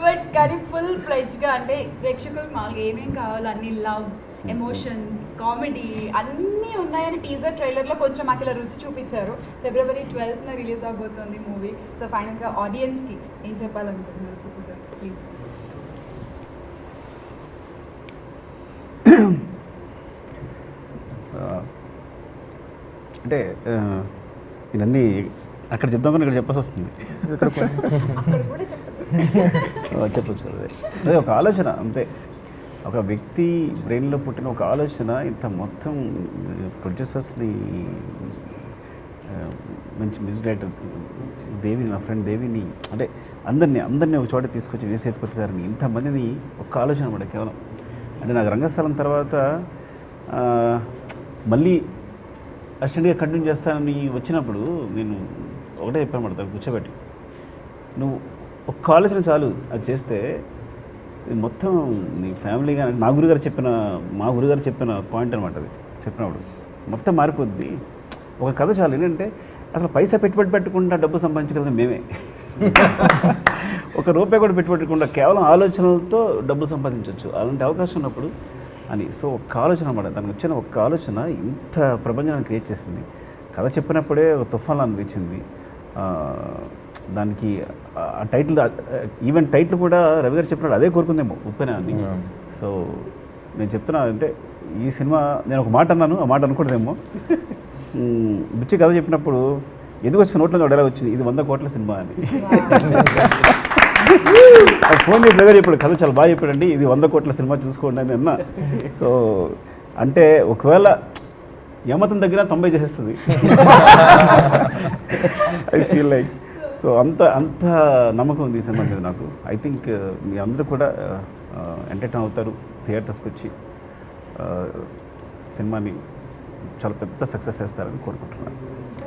బట్ కానీ ఫుల్ ప్లెడ్జ్గా అంటే ప్రేక్షకులకు మామూలుగా ఏమేం కావాలో అన్ని లవ్, ఎమోషన్స్, కామెడీ అన్నీ ఉన్నాయని టీజర్ ట్రైలర్లో కొంచెం మాకు ఇలా రుచి చూపించారు. February 12th రిలీజ్ అవబోతోంది మూవీ. సో ఫైనల్గా ఆడియన్స్కి ఏం చెప్పాలనుకుంటున్నారు సుబ్బు సార్ ప్లీజ్? అంటే ఇవన్నీ అక్కడ చెప్దాం కానీ ఇక్కడ చెప్పాల్సి వస్తుంది. అక్కడ కూడా చెప్పండి. చెప్పచ్చు కదా. అదే ఒక ఆలోచన అంతే. ఒక వ్యక్తి బ్రెయిన్లో పుట్టిన ఒక ఆలోచన ఇంత మొత్తం ప్రొడ్యూసర్స్ని, మంచి మ్యూజిక్ డైరెక్టర్ దేవిని, నా ఫ్రెండ్ దేవిని, అంటే అందరినీ ఒక చోట తీసుకొచ్చి విజయ్ సేతుపతి గారిని, ఇంతమందిని ఒక్క ఆలోచన అన్నమాట కేవలం. అంటే నాకు రంగస్థలం తర్వాత మళ్ళీ అసిస్టెంట్గా కంటిన్యూ చేస్తానని వచ్చినప్పుడు నేను ఒకటే చెప్పాను మాట, కూర్చోబెట్టి నువ్వు ఒక్క ఆలోచన చాలు, అది చేస్తే మొత్తం నీ ఫ్యామిలీగా, మా గురుగారు చెప్పిన పాయింట్ అనమాట. అది చెప్పినప్పుడు మొత్తం మారిపోద్ది. ఒక కథ చాలు. ఏంటంటే అసలు పైసా పెట్టుబడి పెట్టకుండా డబ్బు సంపాదించగలిగిన మేమే. ఒక రూపాయి కూడా పెట్టుబడకుండా కేవలం ఆలోచనలతో డబ్బు సంపాదించవచ్చు. అలాంటి అవకాశం ఉన్నప్పుడు అని. సో ఒక్క ఆలోచన అనమాట, దానికి వచ్చిన ఒక్క ఆలోచన ఇంత ప్రపంచాన్ని క్రియేట్ చేసింది. కథ చెప్పినప్పుడే ఒక తుఫాన్ అనిపించింది. దానికి ఆ టైటిల్, ఈవెన్ టైటిల్ కూడా రవి గారు చెప్పినప్పుడు అదే కోరుకుందేమో, ఉప్పెన అని. సో నేను చెప్తున్నా అంటే ఈ సినిమా, నేను ఒక మాట అన్నాను, ఆ మాట అనుకోవడదేమో. బుచ్చి కథ చెప్పినప్పుడు ఎందుకు వచ్చిన నోట్లో డైలాగ్ వచ్చింది, ఇది 100 కోట్ల సినిమా అని. ఫోన్ చేసి రవి గారు చెప్పాడు, కథ చాలా బాగా చెప్పాడండి, ఇది 100 కోట్ల సినిమా చూసుకోండి అని అన్నా. సో అంటే ఒకవేళ యమతం దగ్గర 90 చేసేస్తుంది. I feel like. సో అంత నమ్మకం ఉంది ఈ సినిమా మీద నాకు. ఐ థింక్ మీ అందరూ కూడా ఎంటర్టైన్ అవుతారు థియేటర్స్కి వచ్చి. సినిమాని చాలా పెద్ద సక్సెస్ చేస్తారని కోరుకుంటున్నాను.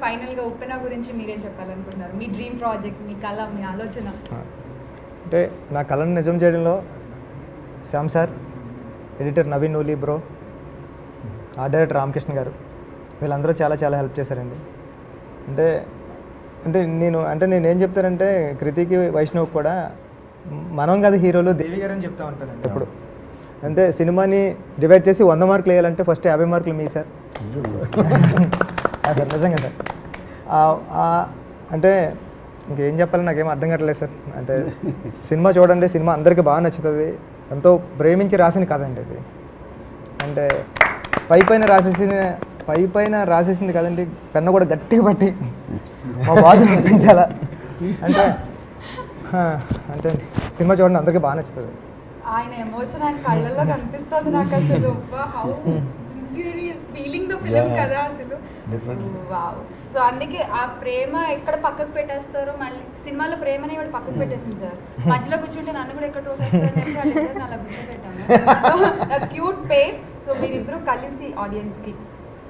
ఫైనల్గా ఉప్పెన గురించి మీరేం చెప్పాలనుకుంటున్నారు? మీ డ్రీమ్ ప్రాజెక్ట్, మీ కళ, మీ ఆలోచన. అంటే నా కళను నిజం చేయడంలో Shyam sir, editor Naveen Nooli bro, art director Ramakrishna గారు, వీళ్ళందరూ చాలా చాలా హెల్ప్ చేశారండి. అంటే నేనేం చెప్తానంటే కృతికి, వైష్ణవ్ కూడా మనం కాదు హీరోలు, దేవి గారు అని చెప్తా ఉంటానండి ఎప్పుడు. అంటే సినిమాని డివైడ్ చేసి 100 మార్కులు వేయాలంటే ఫస్ట్ 50 మార్కులు మీ సార్. సార్ నిజంగా సార్. అంటే ఇంకేం చెప్పాలి నాకేం అర్థం కావట్లేదు సార్. అంటే సినిమా చూడండి, సినిమా అందరికీ బాగా నచ్చుతుంది. ఎంతో ప్రేమించి రాసిన కథ అండి ఇది. అంటే పైపైన రాసేసింది కదండి, పెన్న కూడా గట్టిగా పట్టి మా బాసు నడిపించాలా. అంటే సినిమా చూడండి, అందరికీ బాగా నచ్చుతుంది. ఆయన ఎమోషన్ ఆయన కళ్ళల్లో కనిపిస్తుంది నాకు అసలు. How sincerely is feeling the film కదా అసలు. వావ్. సో అందుకే ఆ ప్రేమ ఎక్కడ పక్కకు పెట్టేస్తారో, మళ్ళీ సినిమాలో ప్రేమని వాడు పక్కకు పెట్టేసింది సార్. మధ్యలో కూర్చుంటే నన్ను కూడా ఎక్కడ తోసేస్తారని వాళ్ళిద్దరు అలా కూర్చోబెట్టాము. క్యూట్ పేర్. సో మీరిద్దరూ కలిసి ఆడియన్స్కి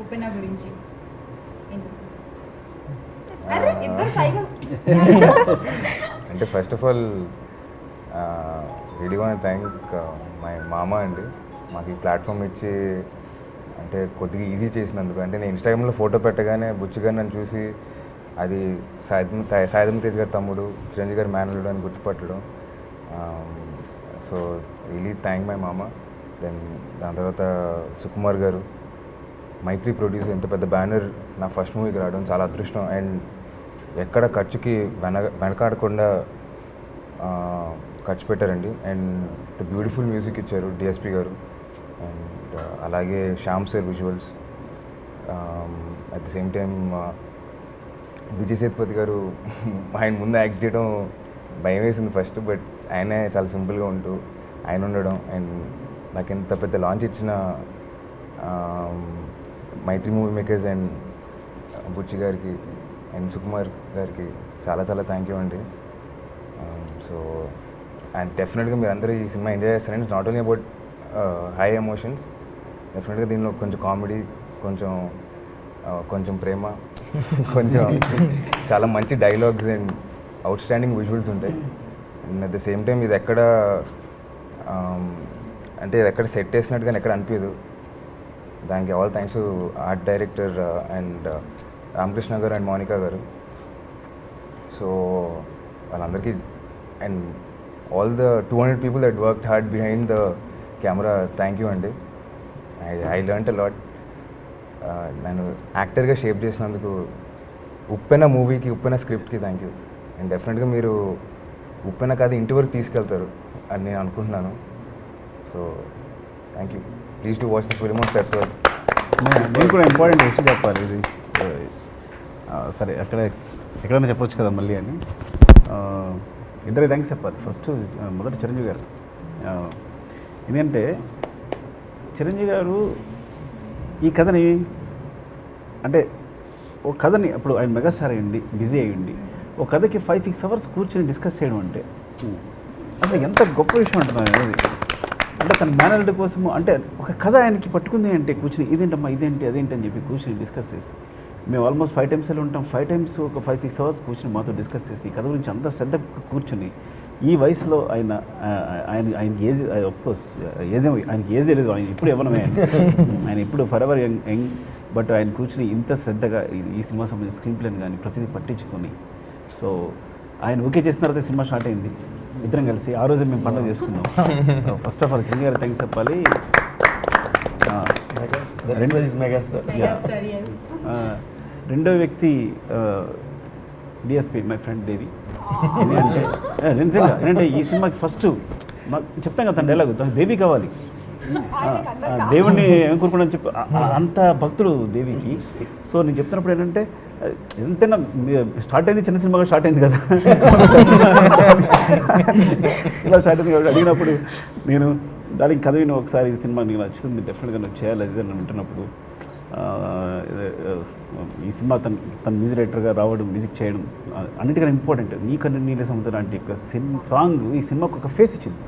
ఉప్పెన గురించి ఏం చెప్తారు? అరే ఇద్దరు సైగా. అంటే first of all really want thank my మామ అండి, మాకు ఈ ప్లాట్ఫామ్ ఇచ్చి అంటే కొద్దిగా ఈజీ చేసినందుకు. అంటే నేను ఇన్స్టాగ్రామ్లో ఫోటో పెట్టగానే బుచ్చిగా నన్ను చూసి అది సాయిధం తేజ్ గారి తమ్ముడు, చిరంజీవి గారి మేనల్లుడు అని గుర్తుపట్టడం. సో రియలీ థ్యాంక్ మై మామ. దెన్ దాని తర్వాత సుకుమార్ గారు, మైత్రి ప్రొడ్యూసర్, ఇంత పెద్ద బ్యానర్ నా ఫస్ట్ మూవీకి రావడం చాలా అదృష్టం. అండ్ ఎక్కడ ఖర్చుకి వెనకాడకుండా ఖర్చు పెట్టారండి. అండ్ ద బ్యూటిఫుల్ మ్యూజిక్ ఇచ్చారు డిఎస్పి గారు. అండ్ అలాగే Shyam sir visuals. At the same time Vijay Sethupathi గారు, ఆయన ముందు యాక్ట్ చేయడం భయం వేసింది ఫస్ట్, బట్ ఆయనే చాలా సింపుల్గా ఉంటూ ఆయన ఉండడం. అండ్ నాకు ఇంత పెద్ద లాంచ్ ఇచ్చిన Mythri movie makers and Buchi గారికి అండ్ సుకుమార్ గారికి చాలా చాలా థ్యాంక్ యూ అండి. సో అండ్ డెఫినెట్గా మీరు అందరూ ఈ సినిమా ఎంజాయ్ చేస్తారండి. Not only about high emotions, డెఫినెట్గా దీనిలో కొంచెం కామెడీ, కొంచెం ప్రేమ, కొంచెం చాలా మంచి dialogues and outstanding visuals ఉంటాయి. And at the same time ఇది ఎక్కడ అంటే ఇది ఎక్కడ సెట్ చేసినట్టు కానీ ఎక్కడ అనిపించదు. దానికి all thanks to art director and Ramakrishna గారు అండ్ మోనికా గారు. సో వాళ్ళందరికీ and all the 200 people that worked hard behind the camera, thank you అండి. I learnt a lot. నేను యాక్టర్గా షేప్ చేసినందుకు ఉప్పెన మూవీకి, ఉప్పెన స్క్రిప్ట్కి థ్యాంక్ యూ. అండ్ డెఫినెట్గా మీరు ఉప్పెన కథ ఇంటి వరకు తీసుకెళ్తారు అని నేను అనుకుంటున్నాను. So thank you. Please to watch the film on February. నేను కూడా ఇంపార్టెంట్ విషయం చెప్పాలి. ఇది సరే ఎక్కడైనా చెప్పొచ్చు కదా మళ్ళీ అని. ఇద్దరికి థ్యాంక్స్ చెప్పాలి. ఫస్ట్ మొదట చిరంజీవి గారు. ఎందుకంటే చిరంజీవి గారు ఈ కథని అంటే ఒక కథని అప్పుడు ఆయన మెగాస్టార్ అయ్యండి, బిజీ అయ్యండి, ఒక కథకి 5-6 hours కూర్చొని డిస్కస్ చేయడం అంటే అసలు ఎంత గొప్ప విషయం అంటున్నాను అనేది. అంటే తన మేనల్డ్ కోసము అంటే ఒక కథ ఆయనకి పట్టుకుంది అంటే కూర్చొని ఇదేంటమ్మా ఇదేంటి అదేంటి అని చెప్పి కూర్చొని డిస్కస్ చేసి, మేము ఆల్మోస్ట్ 5 times వెళ్ళి ఉంటాం. 5 times ఒక 5-6 hours కూర్చొని మాతో డిస్కస్ చేసి ఈ కథ గురించి అంత శ్రద్ధ కూర్చొని ఈ వయసులో ఆయనకి ఏజ్ అఫ్కోర్స్ ఆయనకి ఏజ్ లేదు, ఆయన ఇప్పుడు ఇవ్వడమే, ఆయన ఇప్పుడు ఫర్ ఎవర్ యంగ్. బట్ ఆయన కూర్చొని ఇంత శ్రద్ధగా ఈ సినిమా సంబంధించిన స్క్రీన్ ప్లేని కానీ ప్రతిదీ పట్టించుకొని, సో ఆయన ఓకే చేసిన తర్వాత సినిమా స్టార్ట్ అయింది. ఇద్దరం కలిసి ఆ రోజు మేము పండుగ చేసుకున్నాం. ఫస్ట్ ఆఫ్ ఆల్ చిరంజీవి గారు థ్యాంక్స్ చెప్పాలి. రెండో వ్యక్తి డిఎస్పి మై ఫ్రెండ్ దేవి. ఏంటంటే ఈ సినిమాకి ఫస్ట్ చెప్తాం కదా తన డైలాగ్, తన దేవి కావాలి, దేవుణ్ణి ఏం కోరుకున్నాను చెప్పి అంత భక్తుడు దేవికి. సో నేను చెప్తున్నప్పుడు ఏంటంటే ఎంతైనా స్టార్ట్ అయింది చిన్న సినిమాగా స్టార్ట్ అయింది కదా, ఇలా స్టార్ట్ అయింది కాబట్టి అడిగినప్పుడు నేను దానికి కథ విని ఒకసారి ఈ సినిమా నీకు నచ్చుతుంది డెఫినెట్గా నువ్వు చేయాలి అది అని వింటున్నప్పుడు ఈ సినిమా తన మ్యూజిక్ డైరెక్టర్గా రావడం, మ్యూజిక్ చేయడం అన్నిటికన్నా ఇంపార్టెంట్. నీకన్నా నీళ్ళ సముద్రం లాంటి ఒక సాంగ్ ఈ సినిమాకు ఒక ఫేస్ ఇచ్చింది.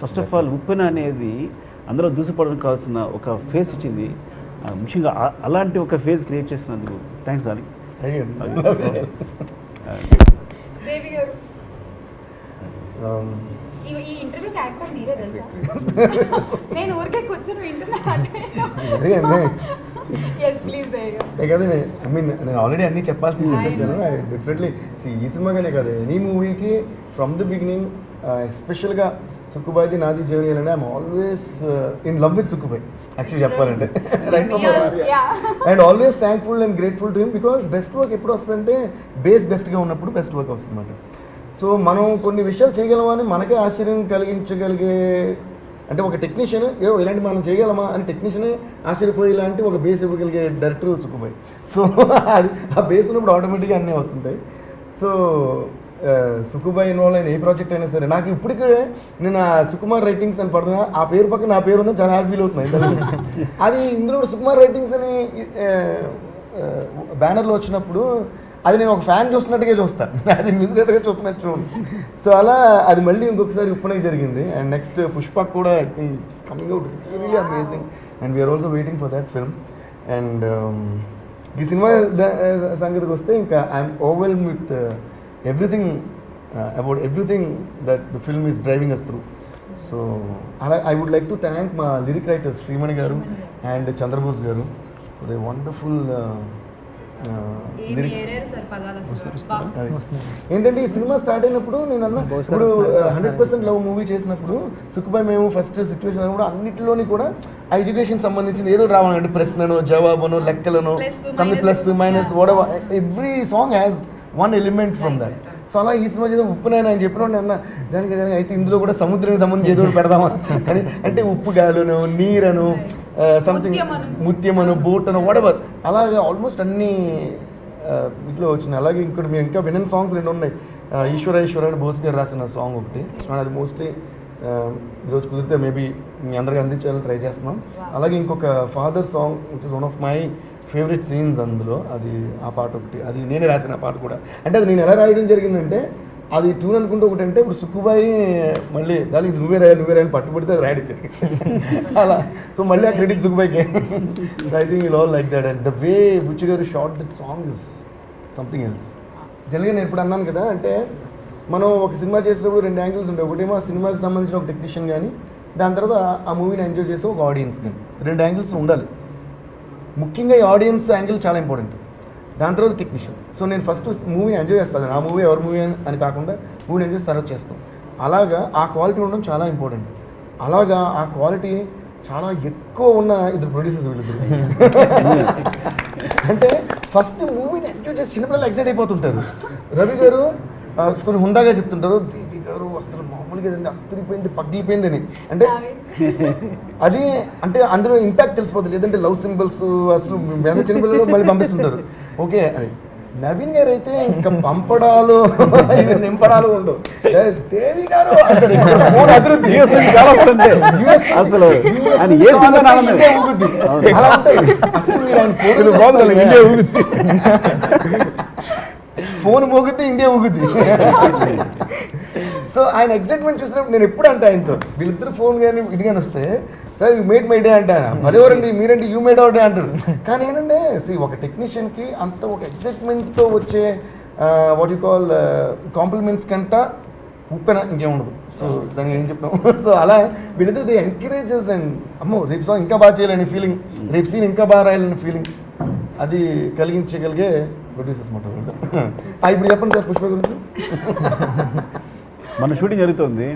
ఫస్ట్ ఆఫ్ ఆల్ ఉప్పెన అనేది అందరూ దూసిపోవడానికి కావాల్సిన ఒక ఫేస్ ఇచ్చింది. ముఖ్యంగా అలాంటి ఒక ఫేస్ క్రియేట్ చేసినందుకు థ్యాంక్స్ డార్లింగ్. దేవి గారు ఈ ఇంటర్వ్యూకి యాక్టర్ మీరే తెలుసా? నేను ఊరికే కూర్చొని వింటున్నా. ఎస్ ప్లీజ్ కదా. ఐ మీన్ నేను ఆల్రెడీ అన్నీ చెప్పాల్సి చెప్పేసాను. డెఫినెట్లీ ఈ సినిమాగానే కాదు ఎనీ మూవీకి ఫ్రమ్ ద బిగినింగ్ ఎస్పెషల్గా సుక్కుబాయిది నాది జర్నీ అంటే I'm always in love with Sukkubhai actually చెప్పాలంటే. Right and always thankful and grateful to him because best work ఎప్పుడు వస్తుందంటే బెస్ట్గా ఉన్నప్పుడు బెస్ట్ వర్క్ వస్తుందన్నమాట. సో మనం కొన్ని విషయాలు చేయగలమని మనకే ఆశ్చర్యం కలిగించగలిగే అంటే ఒక టెక్నీషియన్ ఇలాంటి మనం చేయగలమా అని టెక్నీషియనే ఆశ్చర్యపోయి ఇలాంటి ఒక బేస్ ఇవ్వగలిగే డైరెక్టర్ సుక్కుబాయ్. సో అది ఆ బేస్ ఉన్నప్పుడు ఆటోమేటిక్గా అన్నీ వస్తుంటాయి. సో సుక్కుబాయ్ ఇన్వాల్వ్ అయిన ఏ ప్రాజెక్ట్ అయినా సరే నాకు ఇప్పటికే నేను ఆ సుకుమార్ రైటింగ్స్ అని పడుతున్నా, ఆ పేరు పక్కన నా పేరు ఉందని చాలా హ్యాపీ ఫీల్ అవుతున్నాయి. అది ఇందులో సుకుమార్ రైటింగ్స్ అని బ్యానర్లో వచ్చినప్పుడు అది నేను ఒక ఫ్యాన్ చూస్తున్నట్టుగా చూస్తాను, అది మ్యూజిక్ డైరెక్టర్గా చూస్తున్నట్టు చూడండి. సో అలా అది మళ్ళీ ఇంకొకసారి ఉప్పునకి జరిగింది. అండ్ నెక్స్ట్ పుష్పక్ కూడా I think it's coming out really amazing and we're also waiting for that film. And ఈ సినిమా సంగతికి వస్తే ఇంకా I'm overwhelmed with everything about everything that the film is driving us through. So అలా I would like to thank మా లిరిక్ రైటర్స్ శ్రీమణి గారు అండ్ చంద్రబోస్ గారు ఫర్ ద వండర్ఫుల్ ఏంటంటే ఈ సినిమా స్టార్ట్ అయినప్పుడు నేను అన్న ఇప్పుడు 100% లవ్ మూవీ చేసినప్పుడు సుక్కుబాయ్ మేము ఫస్ట్ సిచ్యువేషన్ అని కూడా అన్నింటిలోని కూడా ఆ ఎడ్యుకేషన్ సంబంధించింది ఏదో రావాలంటే ప్రశ్నను జవాబును లెక్కలను sum plus minus what every song has one element from that. So అలా ఈ సినిమా చేసి ఉప్పునైనా అని చెప్పిన అన్న దానికి అయితే ఇందులో కూడా సముద్రానికి సంబంధించి ఏదో పెడదామా అని, అంటే ఉప్పు గాలును నీరను సంథింగ్ ముత్యమను బోటను వాటెవర్ అలాగే ఆల్మోస్ట్ అన్ని ఇట్లా వచ్చినాయి. అలాగే ఇంకోటి మేము ఇంకా వినని సాంగ్స్ 2 ఉన్నాయి. ఈశ్వర అని బోస్ గారు రాసిన సాంగ్ ఒకటి, అది మోస్ట్లీ ఈరోజు కుదిరితే మేబీ మీ అందరికీ అందించాలని ట్రై చేస్తున్నాం. అలాగే ఇంకొక father song which is one of my favourite scenes అందులో, అది ఆ పాట ఒకటి, అది నేనే రాసిన ఆ పాట కూడా. అంటే అది నేను ఎలా రాయడం జరిగిందంటే అది ట్యూన్ అనుకుంటే ఒకటి అంటే ఇప్పుడు సుక్కుబాయి మళ్ళీ దాని ఇది నువ్వే రాయని పట్టుబడితే అది రాయడం అలా. సో మళ్ళీ ఆ క్రెడిట్ సుక్కుబాయికి. So I think I'll all like that and the way Buchi గారు shot that song is something else. జనరల్గా నేను ఇప్పుడు అన్నాను కదా, అంటే మనం ఒక సినిమా చేసినప్పుడు 2 యాంగిల్స్ ఉంటాయి. ఒకటేమో ఆ సినిమాకి సంబంధించిన ఒక టెక్నీషియన్ కానీ, దాని తర్వాత ఆ మూవీని ఎంజాయ్ చేసే ఒక ఆడియన్స్ కానీ, 2 యాంగిల్స్ ఉండాలి. ముఖ్యంగా ఈ ఆడియన్స్ యాంగిల్ చాలా ఇంపార్టెంట్, దాని తర్వాత టెక్నీషియన్. సో నేను ఫస్ట్ మూవీని ఎంజాయ్ చేస్తాను, ఆ మూవీ ఎవరి మూవీ అని కాకుండా మూవీని ఎంజాయ్ చేసి తర్వాత చేస్తాం. అలాగా ఆ క్వాలిటీ ఉండడం చాలా ఇంపార్టెంట్. అలాగా ఆ క్వాలిటీ చాలా ఎక్కువ ఉన్న ఇద్దరు ప్రొడ్యూసర్స్ వీళ్ళిద్దరు. అంటే ఫస్ట్ మూవీని ఎంజాయ్ చేసి చిన్నపిల్లలు ఎక్సైట్ అయిపోతుంటారు. రవి గారు కొన్ని హుందాగా చెప్తుంటారు, దేవి గారు అసలు మామూలుగా ఏదంటే అత్తరిపోయింది పగిలిపోయిందని. అంటే అది అంటే అందులో ఇంపాక్ట్ తెలిసిపోతుంది. లేదంటే లవ్ సింబల్స్ అసలు ఎంత చిన్నపిల్లలు మళ్ళీ పంపిస్తుంటారు. ఓకే, అది నవీన్ గారు అయితే ఇంకా పంపడాలు ఇది నింపడాలు ఉండవు. దేవి గారు ఫోన్ అభివృద్ధి అసలు అలా ఉంటుంది. అసలు మీరు ఆయన ఫోన్ మోగుద్ది, ఇండియా ఊగుద్ది. సో ఆయన ఎక్సైట్మెంట్ చూసినప్పుడు నేను ఎప్పుడు అంటే ఆయనతో, వీళ్ళిద్దరు ఫోన్ కానీ ఇది కానీ వస్తే, sir you made my day అంటే ఆయన మరెవరండి మీరంటే యూ మేడ్ అవర్ డే అంటారు. కానీ ఏంటంటే ఒక టెక్నీషియన్కి అంత ఒక ఎక్సైట్మెంట్తో వచ్చే వాట్ యూ కాల్ కాంప్లిమెంట్స్ కంట ఉప్పెన ఇంకేం ఉండదు. సో దానికి ఏం చెప్తాం. సో అలా వీళ్ళిద్దరు ది ఎంకరేజెస్ అండ్ అమ్మో రేపు సాంగ్ ఇంకా బాగా చేయాలని ఫీలింగ్, రేపు సీన్ ఇంకా బాగా రాయాలని ఫీలింగ్, అది కలిగించగలిగే ప్రొడ్యూసర్స్ మాట. ఇప్పుడు చెప్పండి సార్ పుష్ప గురించి. మన షూటింగ్ జరుగుతుంది,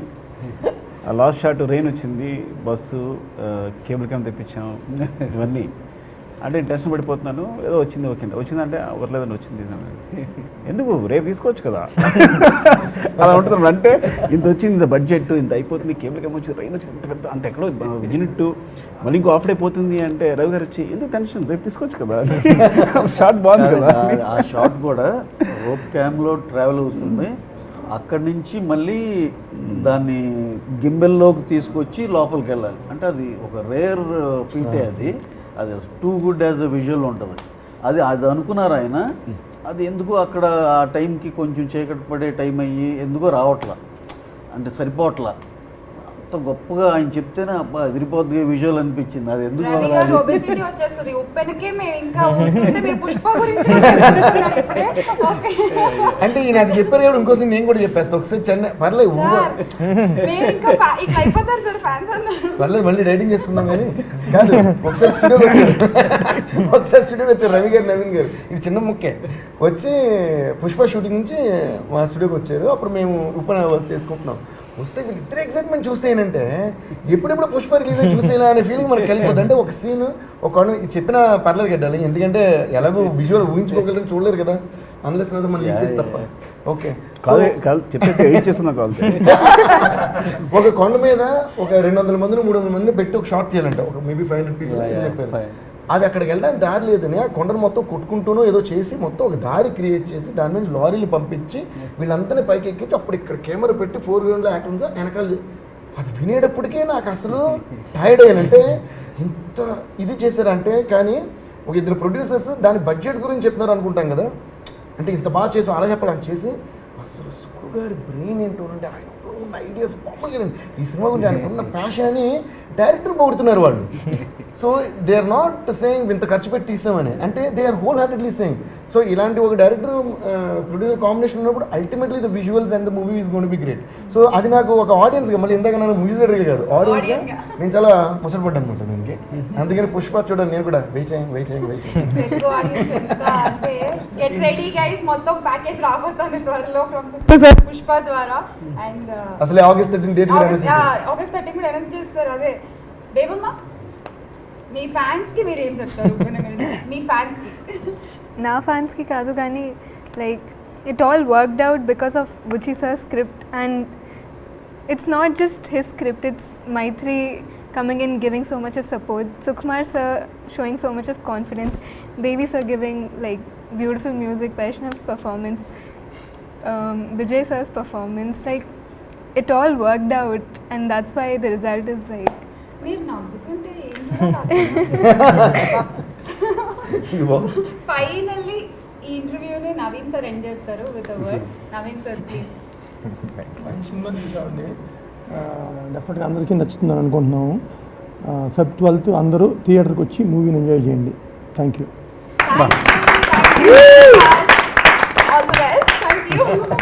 లాస్ట్ షాట్ రెయిన్ వచ్చింది, బస్సు కేబుల్ క్యామ్ తెప్పించాం, ఇవన్నీ అంటే టెన్షన్ పడిపోతున్నాను. ఏదో వచ్చింది, ఓకే వచ్చిందంటే వర్లేదండి వచ్చింది, ఎందుకు రేపు తీసుకోవచ్చు కదా అలా ఉంటుంది. అంటే ఇంత వచ్చింది, ఇంత బడ్జెట్ ఇంత అయిపోతుంది, కేబుల్ క్యామ్ వచ్చింది, రెయిన్ వచ్చింది, ఇంత పెద్ద అంటే ఎక్కడో యూనిట్ మళ్ళీ ఇంకో హాఫ్ డే పోతుంది అంటే రవి గారు వచ్చి ఎందుకు టెన్షన్ రేపు తీసుకోవచ్చు కదా. షార్ట్ బాగుంది కదా. ఆ షార్ట్ కూడా రోప్ క్యామ్లో ట్రావెల్ అవుతుంది, అక్కడి నుంచి మళ్ళీ దాన్ని గింబెల్లోకి తీసుకొచ్చి లోపలికి వెళ్ళాలి. అంటే అది ఒక రేర్ ఫీటే, అది too good as a visual ఉంటుంది. అది అనుకున్నారు ఆయన, అది ఎందుకు అక్కడ ఆ టైంకి కొంచెం చీకటి పడే టైం అయ్యి ఎందుకో రావట్లా, అంటే సరిపోవట్లా. అంత గొప్పగా ఆయన చెప్తేనే అబ్బా ఎదిరిపోద్ది విజువల్ అనిపించింది. అది ఎందుకు అంటే ఈయన అది చెప్పారు ఎవరు, ఇంకోసం నేను కూడా చెప్పేస్తాను ఒకసారి. చెన్నై పర్లేదు పర్లేదు మళ్ళీ డైటింగ్ చేసుకుందాం కానీ కాదు. ఒకసారి స్టూడియోకి వచ్చారు రవి గారు, నవీన్ గారు. ఇది చిన్న ముక్కే వచ్చి పుష్ప షూటింగ్ నుంచి మా స్టూడియోకి వచ్చారు. అప్పుడు మేము ఉపన వర్క్ చేసుకుంటున్నాం. వస్తే వీళ్ళిద్దరు ఎక్సైట్మెంట్ చూస్తే ఏంటంటే ఎప్పుడెప్పుడు పుష్ప రిలీజ్ అయ్యి చూసేలా అనే ఫీలింగ్ మనకు కలిగిపోతుంది. అంటే ఒక సీన్ ఒక చెప్పిన పర్లేదు కట్టాలి, ఎందుకంటే ఎలాగో విజువల్ ఊహించుకోగలని చూడలేరు కదా, అన్లెస్ మనం ఇచ్చేసి తప్ప. ఓకే చెప్పేసి ఎడిట్ చేస్తున్నా కాల్. ఒక కొండ మీద ఒక 200 మందిని 300 మందిని పెట్టి ఒక షాట్ తీయాలంట, ఒక మేబీ 500 పీపుల్ చెప్పారు. అది అక్కడికి వెళ్ళడానికి దారి లేదని ఆ కొండను మొత్తం కొట్టుకుంటూనో ఏదో చేసి మొత్తం ఒక దారి క్రియేట్ చేసి దాని నుంచి లారీలు పంపించి వీళ్ళందరినీ పైకి ఎక్కించి అప్పుడు ఇక్కడ కెమెరా పెట్టి 4 యాక్ట్ ఉందో వెనకాల. అది వినేటప్పటికే నాకు అసలు టైర్డ్ అయ్యానంటే ఇంత ఇది చేశారంటే. కానీ ఒక ఇద్దరు ప్రొడ్యూసర్స్ దాని బడ్జెట్ గురించి చెప్తున్నారు అనుకుంటాం కదా, అంటే ఇంత బాగా చేసి అలా చెప్పాలని చేసి అసలు సుక్కు గారి బ్రెయిన్ ఏంటో అంటే ఆయన ఉన్న ఐడియాస్ మామూలుగా ఈ సినిమా గురించి ఆయనకున్న ప్యాషన్ అని డైరెక్టర్ పొగుడుతున్నారు వాళ్ళు. So they are not saying ఇంత ఖర్చు పెట్టి తీసామని, అంటే they are whole heartedly saying. So ఇలాంటి ఒక డైరెక్టర్ ప్రొడ్యూసర్ కాంబినేషన్ ఉన్నప్పుడు ultimately the visuals and the movie is gonna be great. So అది నాకు ఒక ఆడియన్స్గా, మళ్ళీ ఇందాక నన్ను మ్యూజిక్ కాదు ఆడియన్స్గా నేను చాలా ముచ్చటపడ్డాను అనమాట దీనికి. అందుకని పుష్ప చూడండి నేను కూడా వెయిట్ చేయండి. పుష్ప ద్వారా అండ్ అసలు ఆగస్ట్ 13 డేట్ ఆగస్ట్ 13 కూడా అనౌన్స్ చేస్తారు. అదే దేవమ్మ మీ ఫ్యాన్స్ కి మీరు ఏం చెప్తారు? మీ ఫ్యాన్స్ కి, నా ఫ్యాన్స్ కి కాదు కానీ like it all worked out because of Buchi sir script. And it's not just his script, it's Mythri coming in, giving so much of support, Sukumar sir showing so much of confidence, Devi sir giving like beautiful music, Vaishnav's performance, Vijay sir's performance, like it all worked out and that's why the result is like మీరు నవ్వుతుంటే ఫైనల్లీ ఈ ఇంటర్వ్యూని నవీన్ సార్ ఎండ్ చేస్తారు with a word. Naveen sir please. మంచి సినిమా తీసామండి, డెఫినెట్గా అందరికీ నచ్చుతుందని అనుకుంటున్నాము. ఫెబ్ 12th అందరూ థియేటర్కి వచ్చి మూవీని ఎంజాయ్ చేయండి. Thank you. All the best. Thank you.